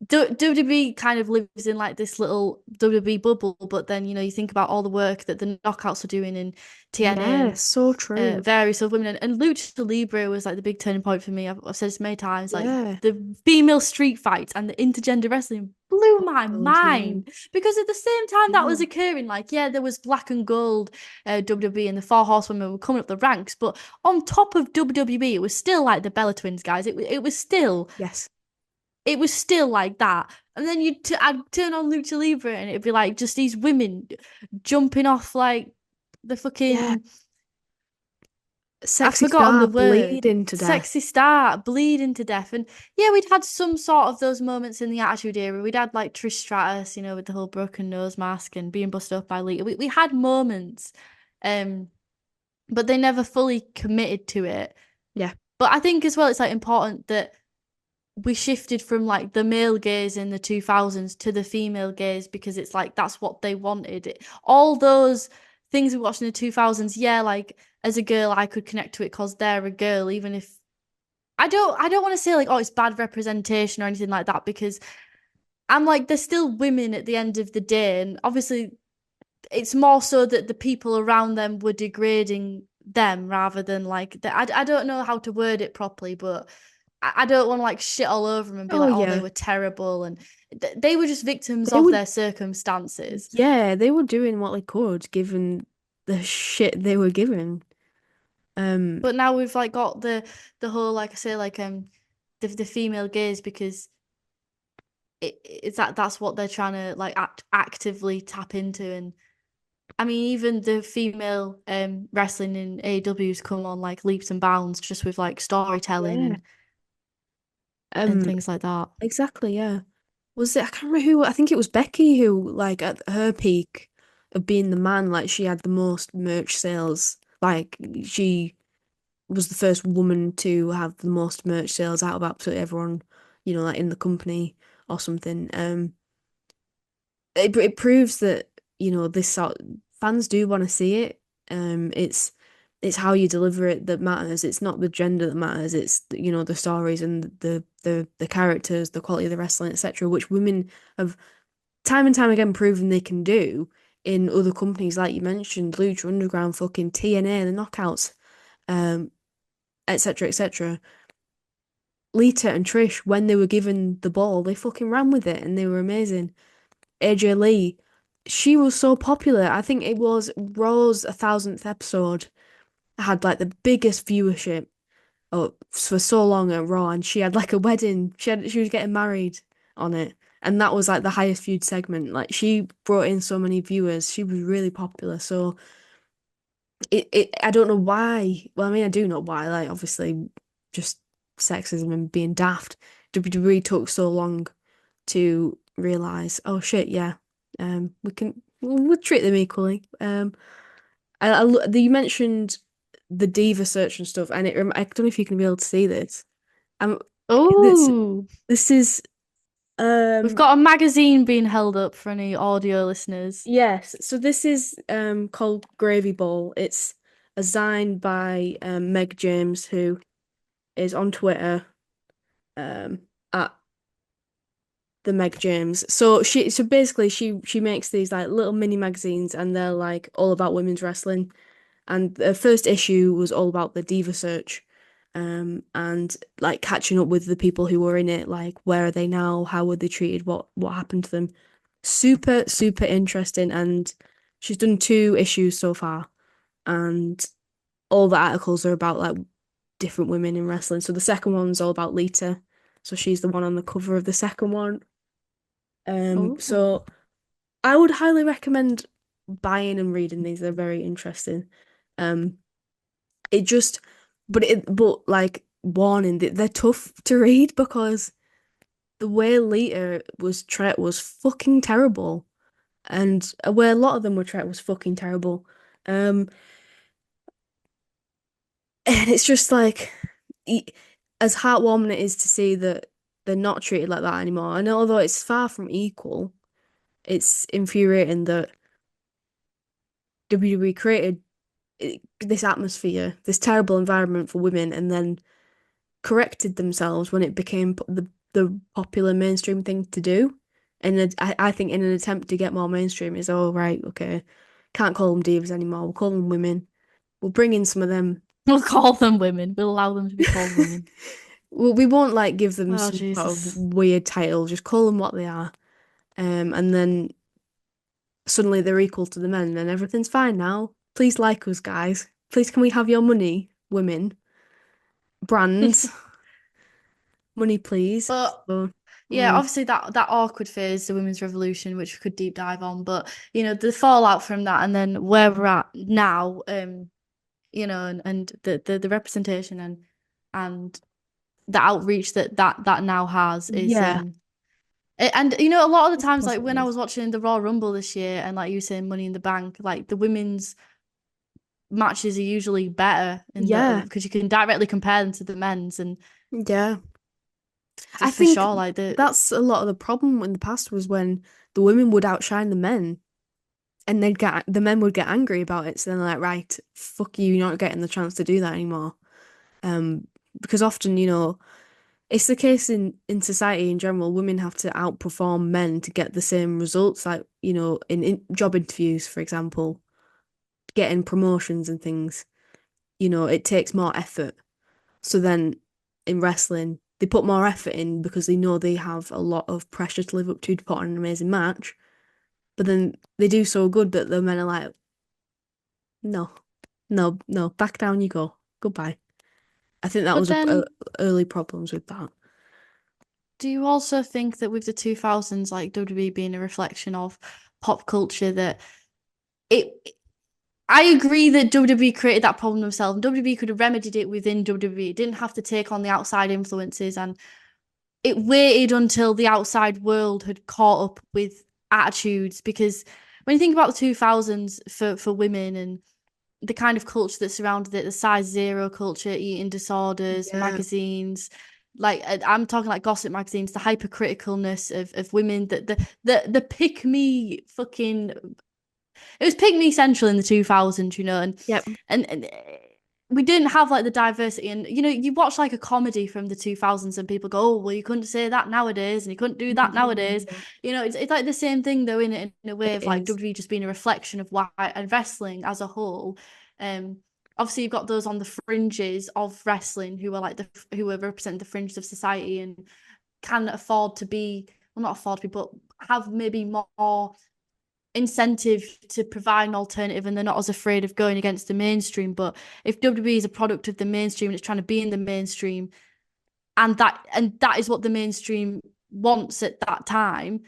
WWE kind of lives in like this little WWE bubble, but then you think about all the work that the Knockouts are doing in TNA Yeah, and so true. various other women, and Lucha Libre was like the big turning point for me. I've said this many times, like Yeah. the female street fights and the intergender wrestling blew my Those, yeah. mind, because at the same time that was Yeah. occurring, like, yeah, there was Black and Gold WWE, and the Four Horsewomen were coming up the ranks, but on top of WWE, it was still like the Bella Twins guys. Yes. It was still like that. And then I'd turn on Lucha Libre and it'd be like just these women jumping off like the Yeah. fucking, I've Sexy forgotten star the word. bleeding to death. Sexy star, bleeding to death. And yeah, we'd had some sort of those moments in the Attitude Era. We'd had like Trish Stratus, with the whole broken nose mask and being busted up by Lita. We had moments, but they never fully committed to it. Yeah. But I think as well, it's like important that we shifted from like the male gaze in the 2000s to the female gaze, because it's like that's what they wanted. All those things we watched in the 2000s, yeah, like as a girl I could connect to it because they're a girl, even if I don't want to say like, oh, it's bad representation or anything like that, because I'm like, they're still women at the end of the day, and obviously it's more so that the people around them were degrading them rather than like I don't know how to word it properly, but I don't want to like shit all over them and be Oh like, oh, they yeah. were terrible, and they were just victims They of were their circumstances. yeah, they were doing what they could given the shit they were given. But now we've like got the whole, like I say, like the female gaze, because it's that's what they're trying to like actively tap into. And I mean, even the female wrestling in AEW's come on like leaps and bounds, just with like storytelling Yeah. and things like that. Exactly, yeah. Was it, I can't remember who, I think it was Becky who, like, at her peak of being the man, like, she had the most merch sales. Like, she was the first woman to have the most merch sales out of absolutely everyone, like, in the company or something. It proves that, this sort fans do want to see it. It's how you deliver it that matters. It's not the gender that matters. It's the stories and the characters, the quality of the wrestling, etc., which women have time and time again proven they can do in other companies, like you mentioned, Lucha Underground, fucking TNA, the Knockouts, etc., etc. Lita and Trish, when they were given the ball, they fucking ran with it and they were amazing. AJ Lee, she was so popular. I think it was Raw's 1,000th episode had like the biggest viewership for so long at Raw, and she had like a wedding. She was getting married on it, and that was like the highest viewed segment. Like she brought in so many viewers. She was really popular. So it I don't know why. Well, I mean, I do know why. Like obviously, just sexism and being daft. WWE took so long to realize, oh shit, yeah, we'll treat them equally. You mentioned the Diva search and stuff, and I don't know if you can be able to see this. Um, this Oh, this is we've got a magazine being held up for any audio listeners. yes. So this is called Gravy Bowl. It's a sign by Meg James, who is on Twitter at the Meg James. So basically she makes these like little mini magazines, and they're like all about women's wrestling. And the first issue was all about the Diva search, and like catching up with the people who were in it, like where are they now, how were they treated, what happened to them. Super, super interesting, and she's done 2 issues so far, and all the articles are about like different women in wrestling. So the second one's all about Lita. So she's the one on the cover of the second one. Oh. So I would highly recommend buying and reading these. They're very interesting. Um, it just, but like warning, they're tough to read because the way Lita was treated was fucking terrible, and where a lot of them were treated was fucking terrible. Um, and it's just like, as heartwarming it is to see that they're not treated like that anymore. And although it's far from equal, it's infuriating that WWE created this atmosphere, this terrible environment for women, and then corrected themselves when it became the popular mainstream thing to do. And I think in an attempt to get more mainstream is, oh right, okay, can't call them divas anymore. We'll call them women. We'll bring in some of them. We'll call them women. We'll allow them to be called women. Well, we won't like give them Oh, some sort Jesus. of weird title. Just call them what they are. And then suddenly they're equal to the men, and everything's fine now. Please like us, guys. Please, can we have your money, women? Brands, money, please. But So, yeah, mm, obviously that awkward phase, the women's revolution, which we could deep dive on, but you know, the fallout from that and then where we're at now, you know, and the representation and the outreach that now has is yeah, and you know, a lot of the of times, course like it when I is. was watching the Royal Rumble this year and like you saying Money in the Bank, like the women's matches are usually better in the Yeah, because you can directly compare them to the men's and yeah. I for think sure, like the that's a lot of the problem in the past was when the women would outshine the men, and the men would get angry about it. So then they're like, right, fuck you, you're not getting the chance to do that anymore. Um, because often, it's the case in society in general, women have to outperform men to get the same results, like, in job interviews, for example, getting promotions and things, it takes more effort. So then in wrestling, they put more effort in because they know they have a lot of pressure to live up to put on an amazing match. But then they do so good that the men are like, no, no, no, back down you go. Goodbye. I think that but was then early problems with that. do you also think that with the 2000s, like WWE being a reflection of pop culture, that it I agree that WWE created that problem themselves. WWE could have remedied it within WWE. It didn't have to take on the outside influences, and it waited until the outside world had caught up with attitudes. Because when you think about the 2000s for women and the kind of culture that surrounded it, the size zero culture, eating disorders, Yeah. magazines, like I'm talking like gossip magazines, the hypercriticalness of women, the pick me fucking it was pick me central in the 2000s, you know, Yep. and we didn't have like the diversity, and you know, you watch like a comedy from the 2000s and people go, oh well, you couldn't say that nowadays and you couldn't do that nowadays. Yeah, You know, it's like the same thing though in a way it of like is. WWE just being a reflection of why and wrestling as a whole. um Obviously you've got those on the fringes of wrestling who are like who are representing the fringes of society and can afford to be, well, not afford to be, but have maybe more incentive to provide an alternative and they're not as afraid of going against the mainstream. But if WWE is a product of the mainstream and it's trying to be in the mainstream and that is what the mainstream wants at that time,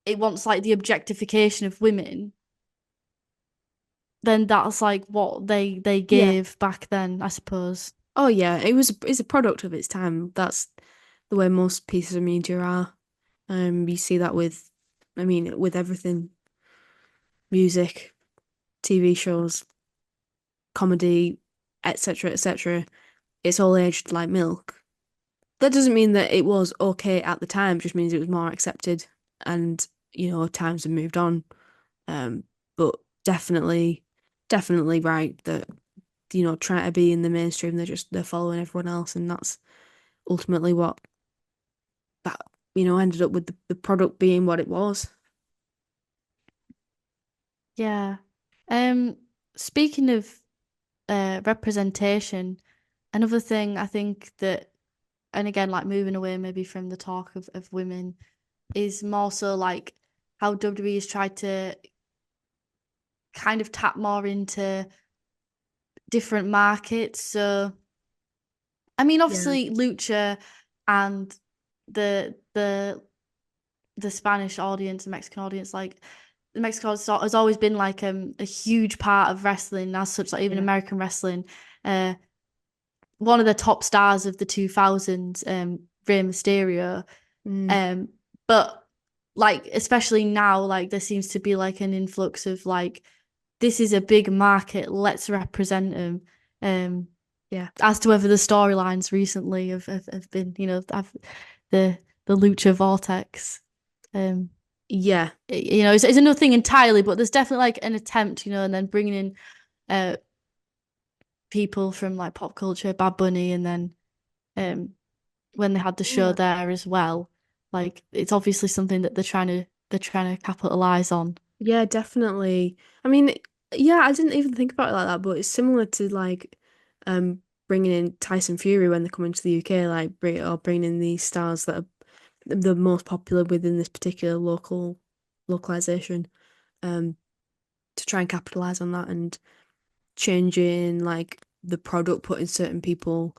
it wants like the objectification of women, then that's like what they Yeah. gave back then, I suppose. Oh yeah, it's a product of its time. That's the way most pieces of media are. You see that with everything, music, TV shows, comedy, etc., etc. It's all aged like milk. That doesn't mean that it was okay at the time, it just means it was more accepted and, times have moved on. But definitely, definitely right that, trying to be in the mainstream, they're following everyone else, and that's ultimately what that, ended up with the product being what it was. Yeah. Um Speaking of representation. Another thing I think that, and again, like moving away maybe from the talk of women, is more so like how WWE has tried to kind of tap more into different markets. So, I mean, Yeah. obviously, Lucha and the Spanish audience, the Mexican audience, like the Mexican audience has always been like a huge part of wrestling as such, like even Yeah. American wrestling. One of the top stars of the 2000s, Rey Mysterio. Mm. But like especially now, like there seems to be like an influx of like this is a big market, let's represent them. Yeah. As to whether the storylines recently have been, have the Lucha Vortex. Yeah. It's another thing entirely, but there's definitely like an attempt, and then bringing in people from like pop culture, Bad Bunny, and then when they had the show Yeah. there as well, like it's obviously something that they're trying to capitalize on. Yeah, definitely. I mean, yeah, I didn't even think about it like that, but it's similar to like bringing in Tyson Fury when they come into the UK, like bringing in these stars that are the most popular within this particular localization, um, to try and capitalize on that and changing like the product, putting certain people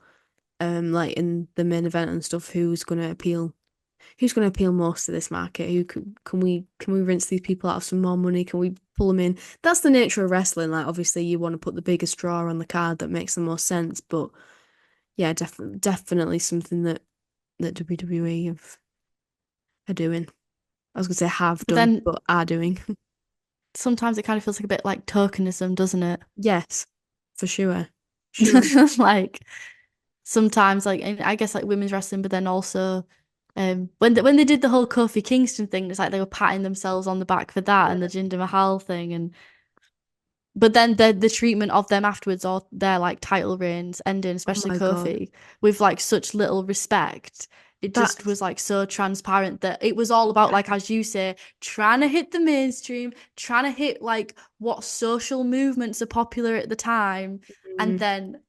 like in the main event and stuff who's going to appeal most to this market? Who can we rinse these people out of some more money? Can we pull them in? That's the nature of wrestling. Like obviously you want to put the biggest draw on the card that makes the most sense, but yeah, definitely something that WWE are doing. I was gonna say have But done, then but are doing. sometimes it kind of feels like a bit like tokenism, doesn't it? Yes, for sure. Sure. Like sometimes, like and I guess like women's wrestling, but then also when they did the whole Kofi Kingston thing, it's like they were patting themselves on the back for that and the Jinder Mahal thing, and but then the treatment of them afterwards or their like title reigns ending, Oh especially my God. Kofi, with like such little respect. It just That's was like so transparent that it was all about like as you say, trying to hit the mainstream, trying to hit like what social movements are popular at the time, and mm, then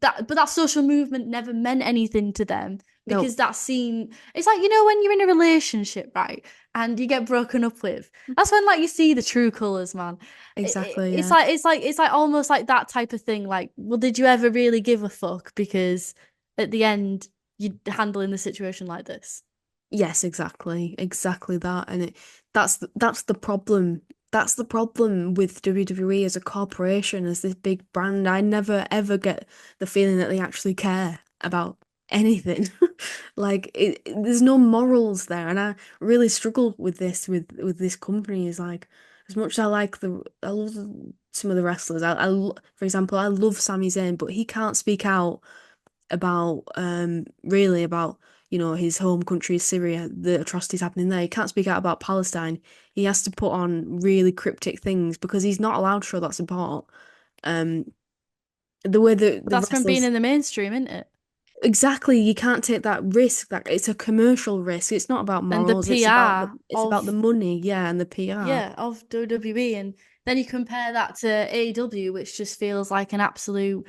that social movement never meant anything to them no, because that scene it's like when you're in a relationship, right? And you get broken up with. That's when like you see the true colours, man. exactly, It's yeah. like it's like almost like that type of thing. Like, well, did you ever really give a fuck? Because at the end, you're handling the situation like this. Yes, exactly that, and that's the problem. That's the problem with WWE as a corporation, as this big brand. I never ever get the feeling that they actually care about anything. Like there's no morals there, and I really struggle with this with this company. Is like as much as I love some of the wrestlers. For example, I love Sami Zayn, but he can't speak out about really about his home country Syria, the atrocities happening there. He can't speak out about Palestine. He has to put on really cryptic things because he's not allowed to show that support. Um, the way that But the that's from being wrestlers in the mainstream, isn't it? exactly, you can't take that risk. That it's a commercial risk. It's not about And the morals. PR It's about the of money, yeah, and the PR. of WWE, and then you compare that to AEW, which just feels like an absolute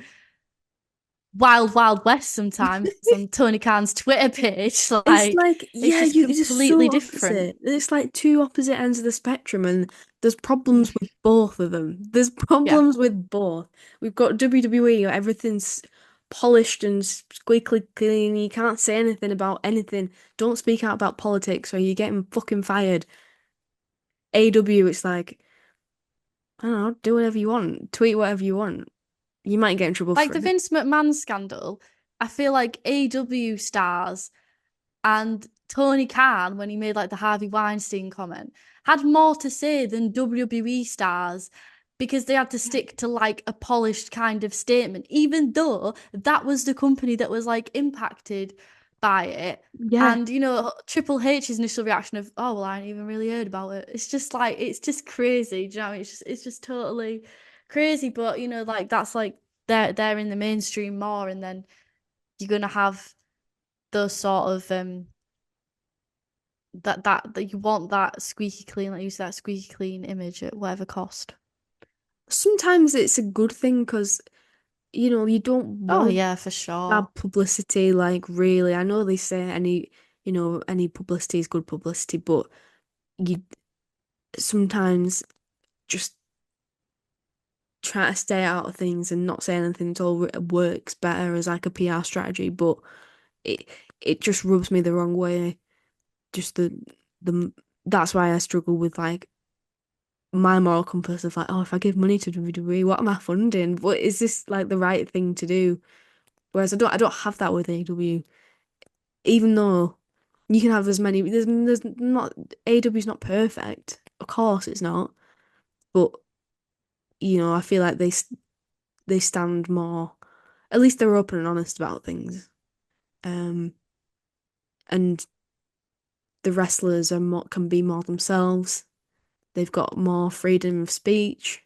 wild, wild west sometimes on Tony Khan's Twitter page. It's Like like, it's yeah, just it's just completely so different. opposite. It's like two opposite ends of the spectrum, and there's problems with both of them. There's Yeah. problems with both. We've got WWE, where everything's polished and squeaky clean. You can't say anything about anything. Don't speak out about politics, or you're getting fucking fired. AW, it's like, I don't know, do whatever you want, tweet whatever you want. You might get in trouble Like for the it. Vince McMahon scandal, I feel like AEW stars and Tony Khan, when he made like the Harvey Weinstein comment, had more to say than WWE stars because they had to stick to like a polished kind of statement, even though that was the company that was like impacted by it. Yeah, And Triple H's initial reaction of, oh well, I ain't even really heard about it. It's just like it's just crazy. Do you know what I mean? It's just totally crazy. But like that's like they're in the mainstream more, and then you're gonna have those sort of that you want that squeaky clean, like you said, that squeaky clean image at whatever cost. sometimes it's a good thing because you don't Oh want yeah, for bad sure. publicity, like really. I know they say any publicity is good publicity, but you sometimes just try to stay out of things and not say anything at all works better as like a PR strategy, but it it just rubs me the wrong way. Just the that's why I struggle with like my moral compass of like, oh, if I give money to WWE, what am I funding? What is this like the right thing to do? Whereas I don't have that with AEW, even though you can have as many. There's not AEW is not perfect, of course it's not, but I feel like they stand more. At least they're open and honest about things. Um, and the wrestlers can be more themselves. They've got more freedom of speech.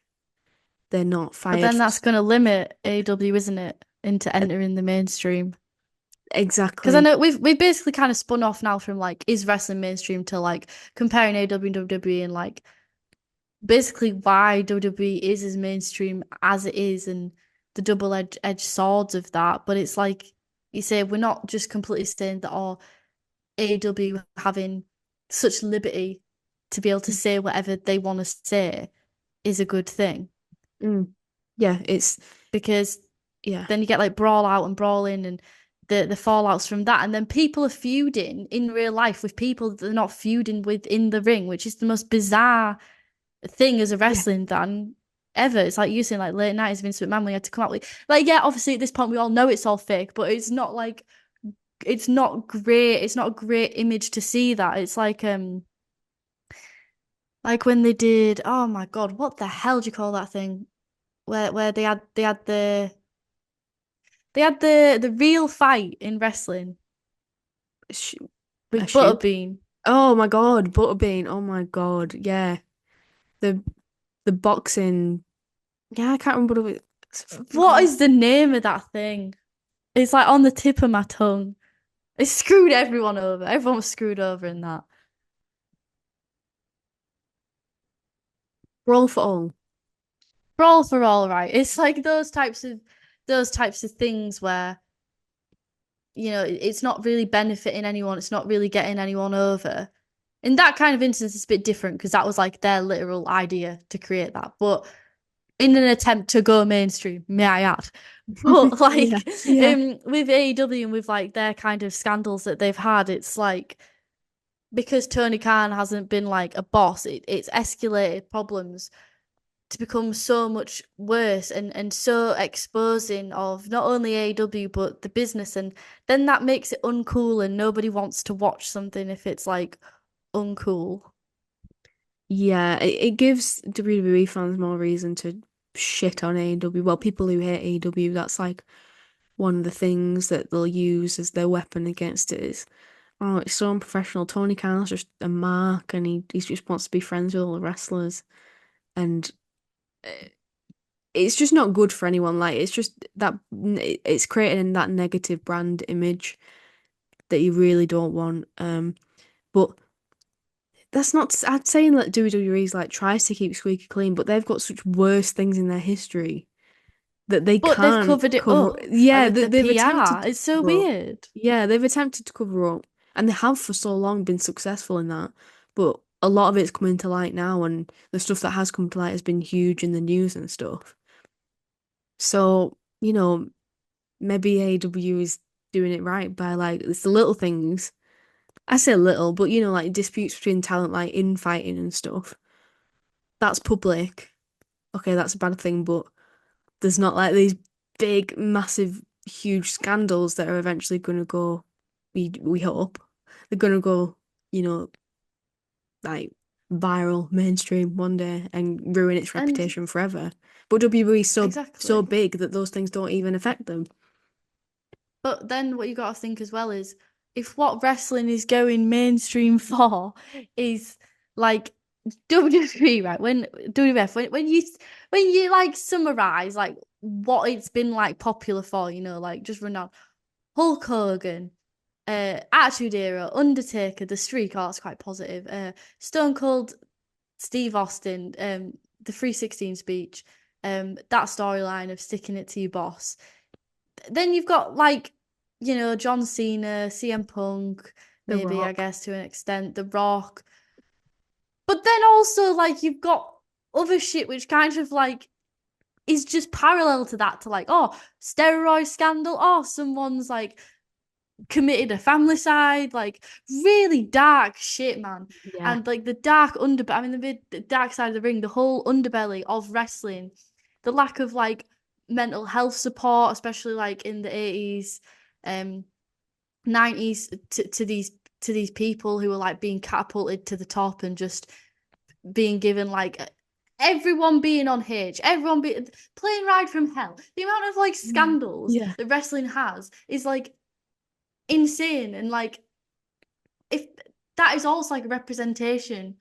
They're not But fired then for that's going to limit AEW, isn't it, into entering the mainstream? Because I exactly. know we've basically kind of spun off now from like is wrestling mainstream to like comparing AEW and WWE and like basically why WWE is as mainstream as it is and the double-edged swords of that. But it's like you say, we're not just completely saying that AEW having such liberty to be able to say whatever they want to say is a good thing. Mm. Yeah, Because yeah. then you get like brawl out and brawling and the fallouts from that. And then people are feuding in real life with people that they're not feuding with in the ring, which is the most bizarre thing as a Yeah. wrestling fan ever. It's like you saying like late nights Vince McMahon we had to come out with like yeah, obviously at this point we all know it's all fake, but it's not like it's not great. It's not a great image to see that. It's like when they did oh my God, what the hell do you call that thing? Where they had the real fight in wrestling Sh a with shoe. Butterbean. Oh my God, Butterbean. Oh my God. Yeah. The the boxing. Yeah, I can't remember what it was. It's fucking What called. is the name of that thing? It's like on the tip of my tongue. It screwed everyone over. Everyone was screwed over in that. Brawl for All. Brawl for all, right? It's like those types of things where it's not really benefiting anyone. It's not really getting anyone over. In that kind of instance, it's a bit different because that was like their literal idea to create that. But in an attempt to go mainstream, may I add. But like Yeah. Yeah. with AEW and with like their kind of scandals that they've had, it's like because Tony Khan hasn't been like a boss, it's escalated problems to become so much worse and so exposing of not only AEW but the business and then that makes it uncool and nobody wants to watch something if it's like uncool. Yeah, it gives WWE fans more reason to shit on AEW. Well, people who hate AEW, that's like one of the things that they'll use as their weapon against it is, oh, it's so unprofessional. Tony Khan's just a mark and he just wants to be friends with all the wrestlers. And uh, it's just not good for anyone. Like, it's just that it's creating that negative brand image that you really don't want. But that's not, I'd say that WWE's like tries to keep squeaky clean, but they've got such worse things in their history that they But they've can't covered it cover. up Yeah, with the they've attempted PR. to It's so cover up. weird. Yeah, they've attempted to cover up, and they have for so long been successful in that. But a lot of it's coming to light now, and the stuff that has come to light has been huge in the news and stuff. So, maybe AEW is doing it right by like it's the little things. I say little, but like disputes between talent, like infighting and stuff. That's public. Okay, that's a bad thing, but there's not like these big, massive, huge scandals that are eventually going to go. We hope they're going to go, you know, like viral, mainstream one day and ruin its And reputation forever. But WWE is so exactly. big that those things don't even affect them. But then what you got to think as well is if what wrestling is going mainstream for is like WWE, right? When WWF, when you like summarize like what it's been like popular for, like just run down Hulk Hogan, Attitude Era, Undertaker, The Streak, oh, that's quite positive. Stone Cold Steve Austin, the 316 speech, that storyline of sticking it to your boss. Then you've got like, you know, John Cena, CM Punk, The maybe I Rock. guess to an extent, The Rock. But then also like you've got other shit which kind of like is just parallel to that, to like, oh, steroid scandal, oh, someone's like committed a famicide, like really dark shit, man. Yeah. And like the dark underbelly, I mean, the dark side of the ring, the whole underbelly of wrestling, the lack of like mental health support, especially like in the 80s, 90s, to these people who were like being catapulted to the top and just being given like everyone being on Hitch, everyone being Plane Ride from Hell. The amount of like scandals Yeah. that wrestling has is like insane. And like if that is also like a representation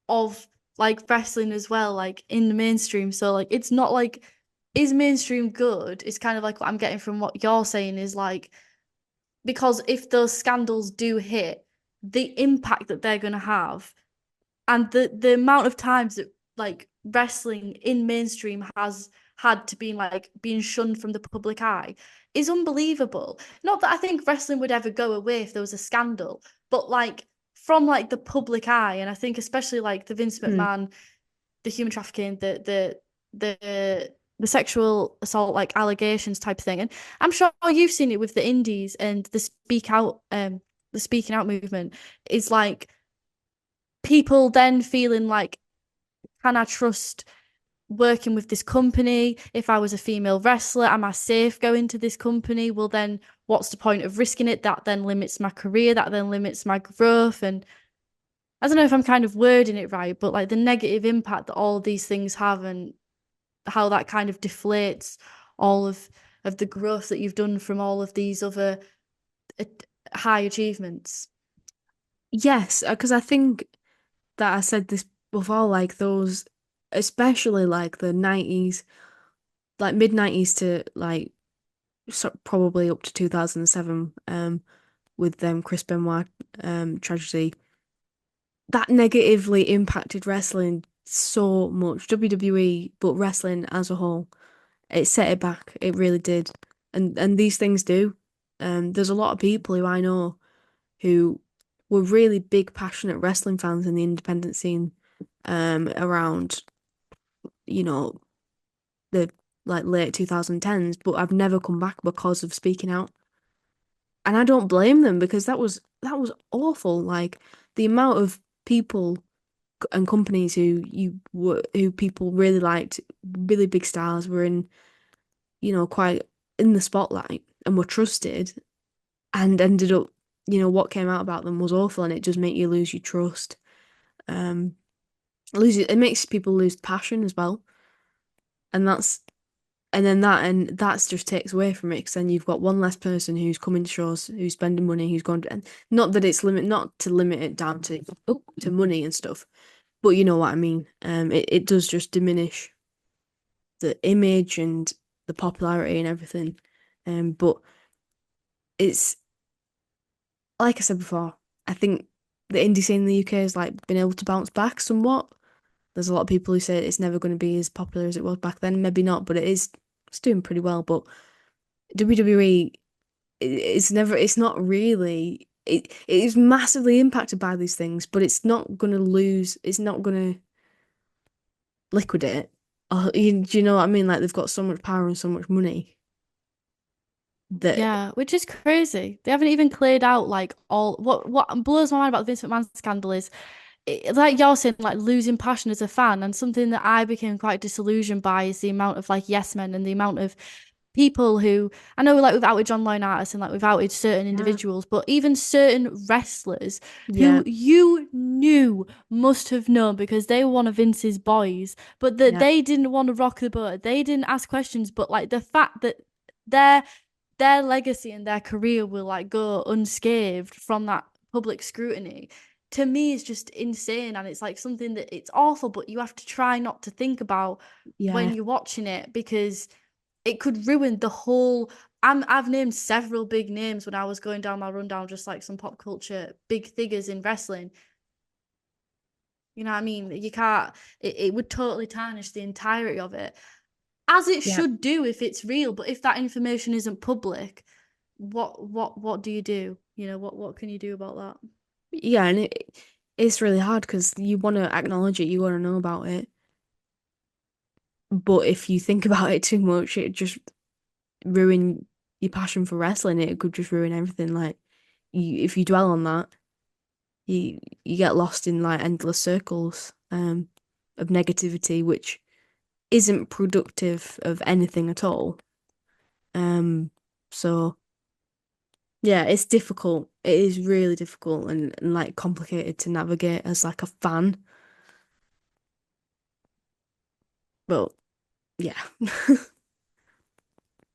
of like wrestling as well, like in the mainstream. So like it's not like, is mainstream good? It's kind of like what I'm getting from what you're saying is like, because if those scandals do hit, the impact that they're gonna have and the amount of times that like wrestling in mainstream has had to be like being shunned from the public eye is unbelievable. Not that I think wrestling would ever go away if there was a scandal, but like from like the public eye, and I think especially like the Vince McMahon, the human trafficking, the sexual assault like allegations type thing. And I'm sure you've seen it with the indies and the speaking out movement is like people then feeling like, can I trust working with this company? If I was a female wrestler, am I safe going to this company? Well, then what's the point of risking it? That then limits my career, that then limits my growth. And I don't know if I'm kind of wording it right, but like the negative impact that all these things have and how that kind of deflates all of the growth that you've done from all of these other high achievements. Yes, because I think that I said this before, like those, especially like the 90s, like mid 90s to like probably up to 2007, with them Chris Benoit tragedy, that negatively impacted wrestling so much, WWE, but wrestling as a whole. It set it back. It really did. And these things do. There's a lot of people who I know who were really big, passionate wrestling fans in the independent scene, around, you know, the like late 2010s, but I've never come back because of speaking out. And I don't blame them because that was awful. Like the amount of people and companies who people really liked, really big stars, were in, quite in the spotlight and were trusted, and ended up, what came out about them was awful, and it just made you lose your trust. It makes people lose passion as well, and that's just takes away from it, because then you've got one less person who's coming to shows, who's spending money, who's going to, and not that it's not to limit it down to money and stuff, but you know what I mean. It does just diminish the image and the popularity and everything. But it's like I said before, I think the indie scene in the UK has like been able to bounce back somewhat. There's a lot of people who say it's never going to be as popular as it was back then. Maybe not, but it's doing pretty well. But WWE, it's not really, it is massively impacted by these things, but it's not going to lose, it's not going to liquidate. Do you know what I mean? Like they've got so much power and so much money that, Yeah, which is crazy. They haven't even cleared out like all what blows my mind about the Vince McMahon scandal is like you're saying, like losing passion as a fan, and something that I became quite disillusioned by is the amount of like yes men and the amount of people who I know like we've outed John Laurinaitis and like we've outed certain individuals, but even certain wrestlers yeah, who you knew must have known because they were one of Vince's boys, but that yeah, they didn't want to rock the boat, they didn't ask questions, but like the fact that their legacy and their career will like go unscathed from that public scrutiny, to me is just insane. And it's like something that it's awful, but you have to try not to think about yeah, when you're watching it, because it could ruin the whole. I've named several big names when I was going down my rundown, just like some pop culture big figures in wrestling. You know what I mean? You can't, it would totally tarnish the entirety of it. as it Yeah. should do if it's real. But if that information isn't public, what do you do? You know, what can you do about that? Yeah, and it's really hard because you want to acknowledge it, you want to know about it. But if you think about it too much, it just ruin your passion for wrestling. It could just ruin everything. Like if you dwell on that, you get lost in like endless circles of negativity, which isn't productive of anything at all. So yeah, it's difficult. It is really difficult and like complicated to navigate as like a fan. But yeah.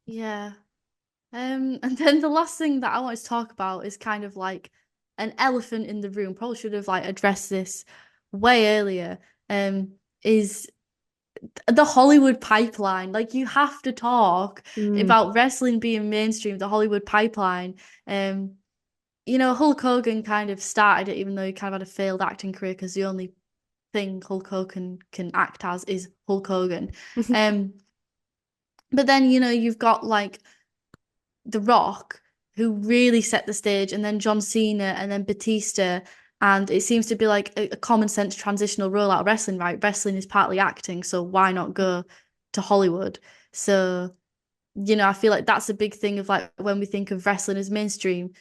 Yeah. And then the last thing that I want to talk about is kind of like an elephant in the room. Probably should have like addressed this way earlier. Is the Hollywood pipeline. Like you have to talk about wrestling being mainstream, the Hollywood pipeline. You know, Hulk Hogan kind of started it, even though he kind of had a failed acting career because the only thing Hulk Hogan can act as is Hulk Hogan. But then, you know, you've got like The Rock, who really set the stage, and then John Cena, and then Batista. And it seems to be like a common sense transitional role out of wrestling, right? Wrestling is partly acting, so why not go to Hollywood? So, you know, I feel like that's a big thing of like when we think of wrestling as mainstream,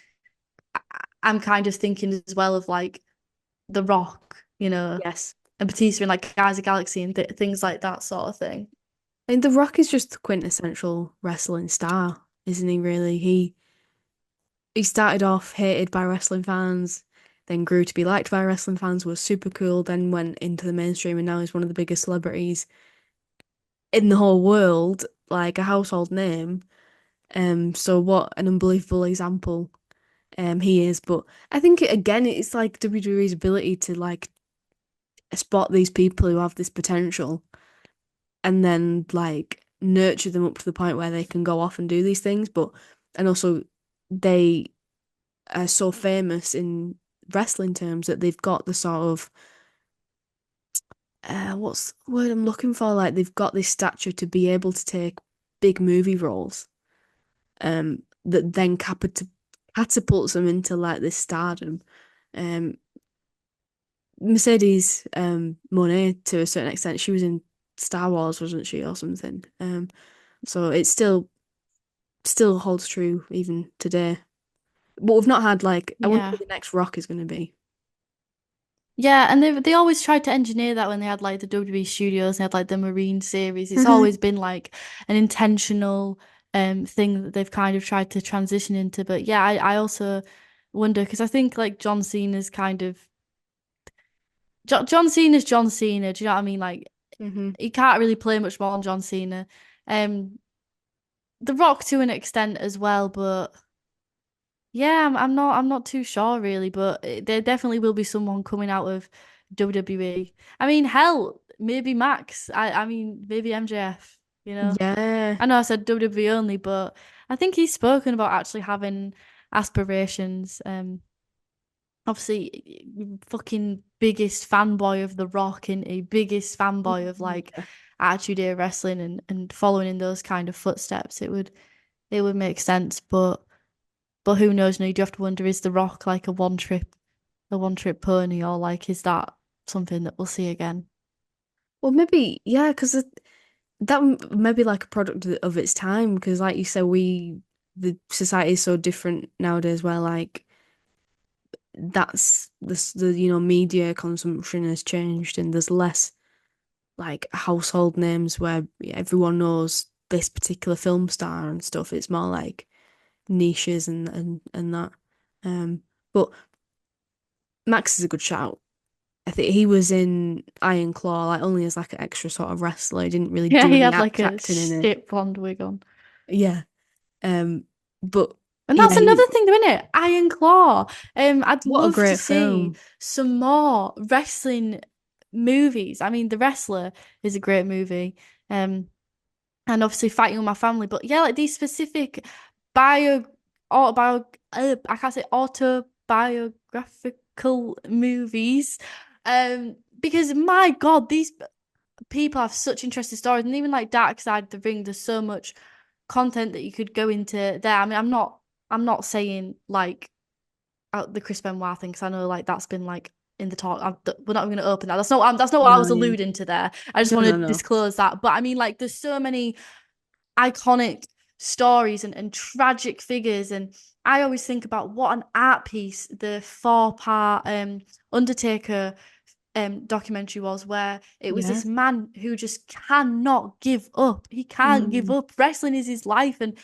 I'm kind of thinking as well of like The Rock, you know, Yes. and Batista and like Guys of Galaxy and things like that sort of thing. I mean, The Rock is just the quintessential wrestling star, isn't he, really? He started off hated by wrestling fans, then grew to be liked by wrestling fans, was super cool, then went into the mainstream, and now he's one of the biggest celebrities in the whole world, like a household name. So what an unbelievable example he is. But I think again, it's like WWE's ability to like spot these people who have this potential and then like nurture them up to the point where they can go off and do these things. But and also they are so famous in wrestling terms that they've got the sort of what's the word I'm looking for? Like they've got this stature to be able to take big movie roles, that then catapults them into like this stardom. Um, Mercedes Moné to a certain extent, she was in Star Wars, wasn't she, or something? So it still holds true even today. But we've not had like I wonder Yeah. who the next Rock is going to be. Yeah, and they always tried to engineer that when they had like the WWE studios, they had like the Marine series. It's always been like an intentional thing that they've kind of tried to transition into. But yeah, I also wonder because I think like John Cena's kind of John Cena's John Cena. Do you know what I mean? Like hmm he can't really play much more on John Cena. The Rock to an extent as well, but yeah, I'm not too sure really, but there definitely will be someone coming out of WWE. I mean, hell, maybe Max. I mean, maybe MJF, you know. Yeah. I know I said WWE only, but I think he's spoken about actually having aspirations. Obviously, fucking biggest fanboy of The Rock and a biggest fanboy of like Attitude Era Wrestling and following in those kind of footsteps. It would make sense, but who knows? No, you do have to wonder: is The Rock like a one trip pony, or like is that something that we'll see again? Well, maybe yeah, because may be like a product of its time. Because, like you said, the society is so different nowadays. Where like that's the media consumption has changed, and there's less like household names where everyone knows this particular film star and stuff. It's more like niches and that. But Max is a good shout. I think he was in Iron Claw, like only as like an extra sort of wrestler. He didn't really Yeah, do he any had like a acting in it. shit blonde wig on. Yeah. But And yeah, that's another thing, though, isn't it? Iron Claw. I'd what a love to great see film. some more wrestling movies. I mean, The Wrestler is a great movie. And obviously Fighting with My Family. But yeah, like these specific I can't say autobiographical movies. Because my God, these people have such interesting stories, and even like Dark Side of the Ring, there's so much content that you could go into there. I mean, I'm not saying like the Chris Benoit thing, because I know like that's been like in the talk. We're not going to open that. That's not what I No, was yeah. alluding to there. I just No, want to no, no. disclose that. But I mean, like, there's so many iconic stories and tragic figures, and I always think about what an art piece the 4-part Undertaker documentary was, where it was Yeah. this man who just cannot give up. He can't give up. Wrestling is his life, and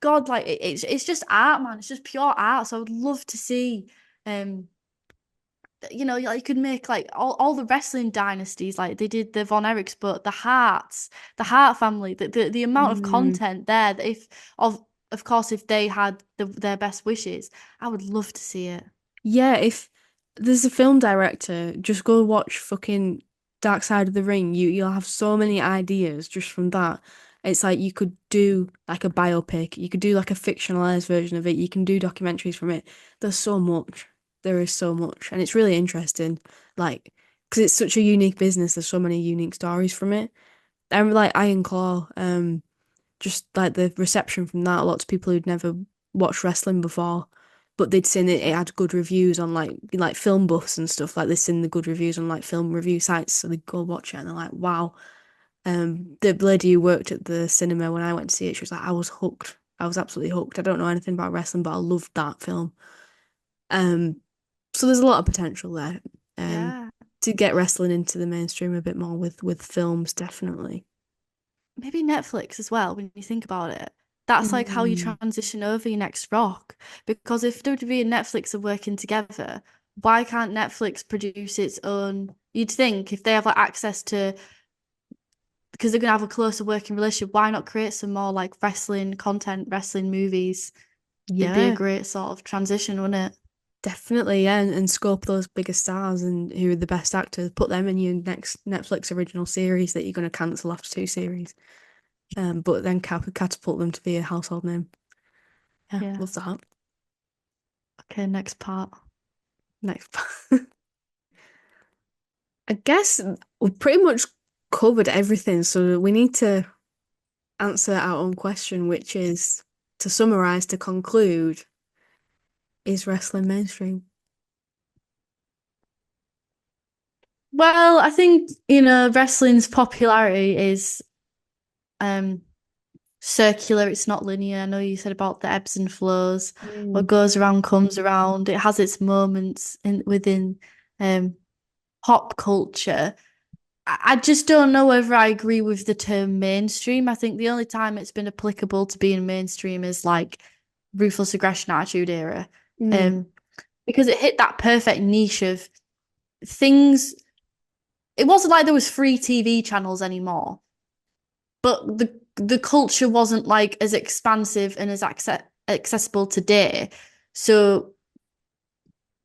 God, like it's just art, man. It's just pure art. So I would love to see, you know, like you could make like all the wrestling dynasties, like they did the Von Erichs, but the Harts, the Hart family, the amount of content there. That if of course if they had their best wishes, I would love to see it. Yeah, if there's a film director, just go watch fucking Dark Side of the Ring. You'll have so many ideas just from that. It's like you could do like a biopic, you could do like a fictionalized version of it, you can do documentaries from it. There's so much. There is so much, and it's really interesting. Like, because it's such a unique business, there's so many unique stories from it. And like Iron Claw, just like the reception from that, lots of people who'd never watched wrestling before, but they'd seen it had good reviews on like film buffs and stuff. Like they'd seen the good reviews on like film review sites, so they'd go watch it and they're like, wow. The lady who worked at the cinema when I went to see it, she was like, I was hooked. I was absolutely hooked. I don't know anything about wrestling, but I loved that film. So there's a lot of potential there. Yeah. To get wrestling into the mainstream a bit more with films, definitely. Maybe Netflix as well, when you think about it. That's like how you transition over your next rock. Because if WWE and Netflix are working together, why can't Netflix produce its own? You'd think if they have like access to, because they're gonna have a closer working relationship, why not create some more like wrestling content, wrestling movies? It'd be a Yeah, great sort of transition, wouldn't it? definitely. Yeah, and scope those bigger stars and who are the best actors. Put them in your next Netflix original series that you're going to cancel after 2 series. But then catapult them to be a household name. Yeah, Yeah. love that. Okay, next part. Next. I guess we've pretty much covered everything, so we need to answer our own question, which is to summarize, to conclude, is wrestling mainstream? Well, I think, you know, wrestling's popularity is circular, it's not linear. I know you said about the ebbs and flows. What goes around comes around. It has its moments within pop culture. I just don't know whether I agree with the term mainstream. I think the only time it's been applicable to being mainstream is like Ruthless Aggression Attitude Era. Because it hit that perfect niche of things. It wasn't like there was free TV channels anymore, but the culture wasn't like as expansive and as accessible today. So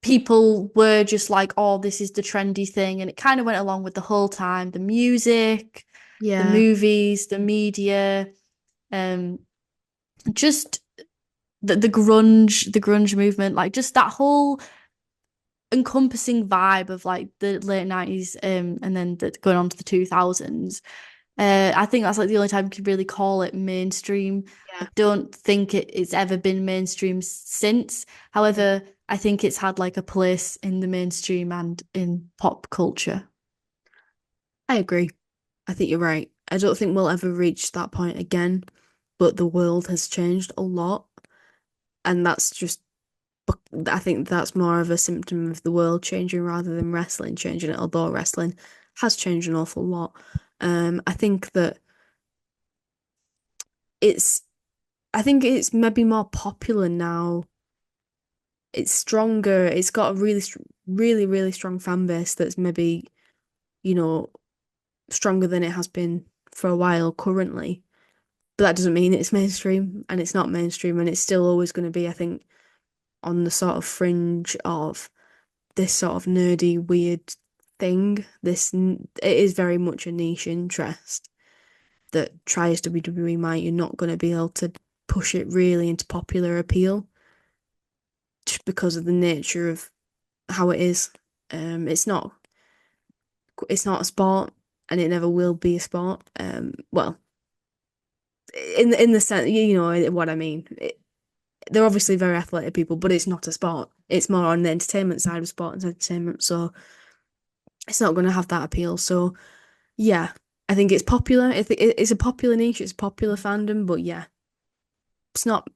people were just like, oh, this is the trendy thing. And it kind of went along with the whole time. The music, the Yeah. movies, the media, just the grunge movement, like just that whole encompassing vibe of like the late 90s and then going on to the 2000s. I think that's like the only time you could really call it mainstream. Yeah. I don't think it's ever been mainstream since. However, I think it's had like a place in the mainstream and in pop culture. I agree. I think you're right. I don't think we'll ever reach that point again, but the world has changed a lot. And that's just, I think that's more of a symptom of the world changing rather than wrestling changing, although wrestling has changed an awful lot. I think that it's, I think it's maybe more popular now. It's stronger. It's got a really, really strong fan base that's maybe, you know, stronger than it has been for a while currently. But that doesn't mean it's mainstream, and it's not mainstream, and it's still always going to be, I think, on the sort of fringe of this sort of nerdy, weird thing. It is very much a niche interest that tries WWE might. You're not going to be able to push it really into popular appeal just because of the nature of how it is. It's not a sport. and it never will be a sport. Well, in the sense, you know what I mean. They're obviously very athletic people, but it's not a sport. It's more on the entertainment side of sport and entertainment, so it's not going to have that appeal. So yeah, I think it's popular. It's a popular niche. It's a popular fandom, but yeah, it's not.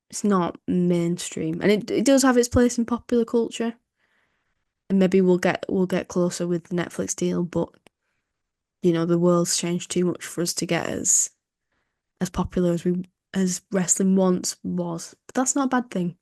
It's not mainstream, and it does have its place in popular culture. And maybe we'll get closer with the Netflix deal, but you know the world's changed too much for us to get as popular as wrestling once was. But that's not a bad thing.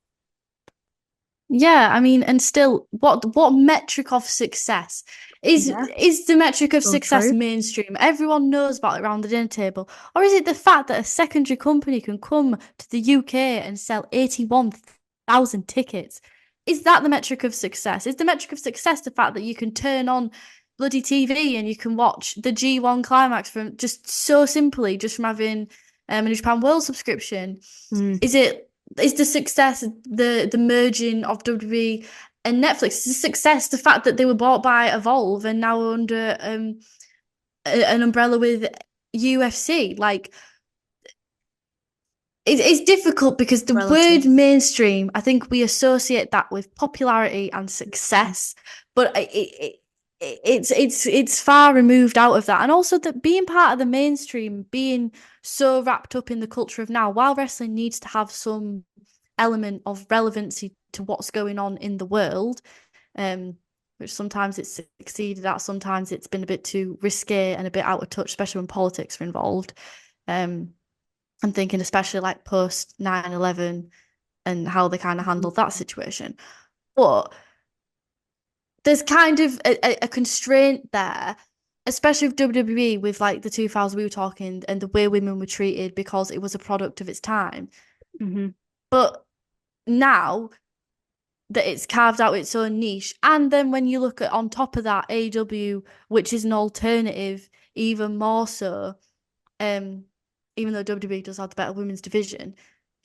Yeah, I mean, and still, what metric of success Yeah. is the metric of So success true. mainstream? Everyone knows about it around the dinner table, or is it the fact that a secondary company can come to the UK and sell 81,000 tickets? Is that the metric of success? Is the metric of success the fact that you can turn on bloody TV and you can watch the G1 climax from just so simply just from having a New Japan World subscription? Mm. Is the success the merging of WWE and Netflix? Is the success the fact that they were bought by Evolve and now are under an umbrella with UFC? Like, it's difficult because the Relative. word mainstream, I think we associate that with popularity and success, but it's far removed out of that. And also that being part of the mainstream, being so wrapped up in the culture of now, while wrestling needs to have some element of relevancy to what's going on in the world, which sometimes it's succeeded at, sometimes it's been a bit too risque and a bit out of touch, especially when politics are involved. I'm thinking especially like post 9/11 and how they kind of handled that situation. But there's kind of a constraint there, especially with WWE, with like the 2000s we were talking and the way women were treated because it was a product of its time. Mm-hmm. But now that it's carved out its own niche, and then when you look at on top of that AEW, which is an alternative, even more so, even though WWE does have the better women's division,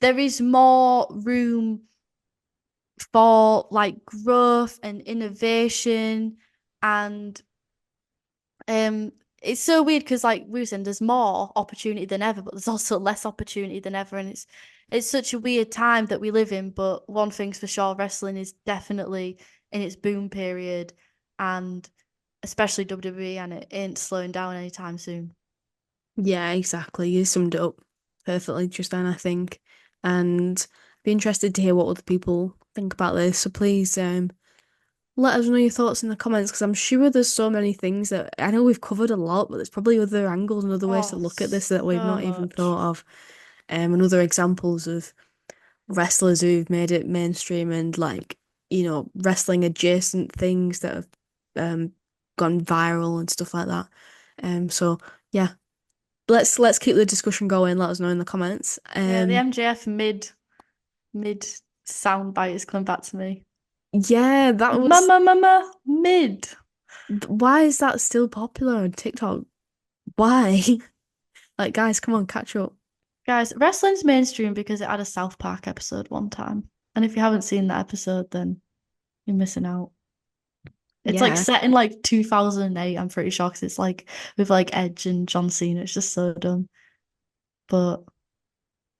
there is more room for like growth and innovation, and it's so weird because like we were saying, there's more opportunity than ever, but there's also less opportunity than ever, and it's such a weird time that we live in. But one thing's for sure, wrestling is definitely in its boom period, and especially WWE, and it ain't slowing down anytime soon. Yeah, exactly. You summed it up perfectly just then, I think. And be interested to hear what other people think about this. So please let us know your thoughts in the comments because I'm sure there's so many things that I know we've covered a lot, but there's probably other angles and other ways to Oh, look at this that we've so not even much. thought of. And other examples of wrestlers who've made it mainstream and like, you know, wrestling adjacent things that have gone viral and stuff like that. So yeah, let's keep the discussion going. Let us know in the comments. Yeah, the MJF mid sound bite is coming back to me. Yeah, that was Mama mid. why is that still popular on TikTok? Why? Like, guys, come on, catch up. Guys, wrestling's mainstream because it had a South Park episode one time. And if you haven't seen that episode, then you're missing out. It's like Yeah. set in like 2008, I'm pretty sure, because it's like with like Edge and John Cena. It's just so dumb. But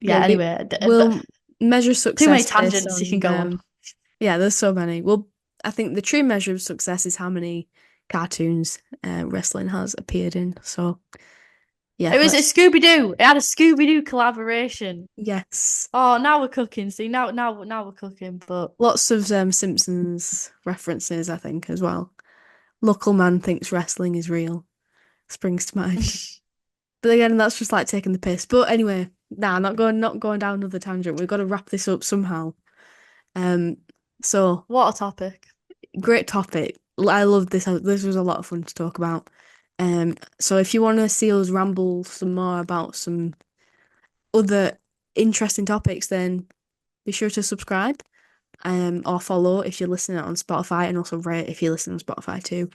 yeah, Yeah, anyway, we'll measure too many success based tangents you can go on. yeah, there's so many. Well, I think the true measure of success is how many cartoons wrestling has appeared in. So yeah, It was a Scooby-Doo. It had a Scooby-Doo collaboration. yes. Oh, now we're cooking. See, now we're cooking. But Lots of Simpsons references, I think, as well. Local man thinks wrestling is real. Springs to mind. But again, that's just like taking the piss. But anyway, not going down another tangent. We've got to wrap this up somehow. So what a topic. great topic. I love this. This was a lot of fun to talk about. So if you want to see us ramble some more about some other interesting topics, then be sure to subscribe, or follow if you're listening on Spotify, and also rate if you're listening on Spotify too.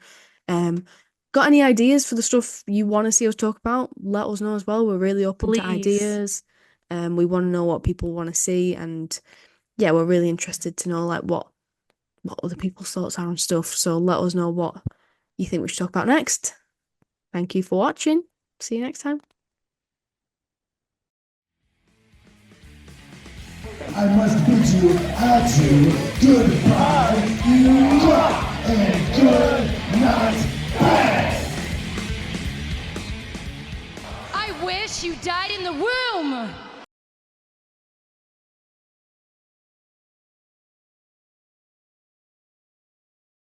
Got any ideas for the stuff you want to see us talk about? Let us know as well. We're really open to Please. ideas. We want to know what people want to see, and yeah, we're really interested to know like what other people's thoughts are on stuff. So let us know what you think we should talk about next. Thank you for watching. See you next time. I must bid you adieu, goodbye, you and good night, bad. I wish you died in the womb!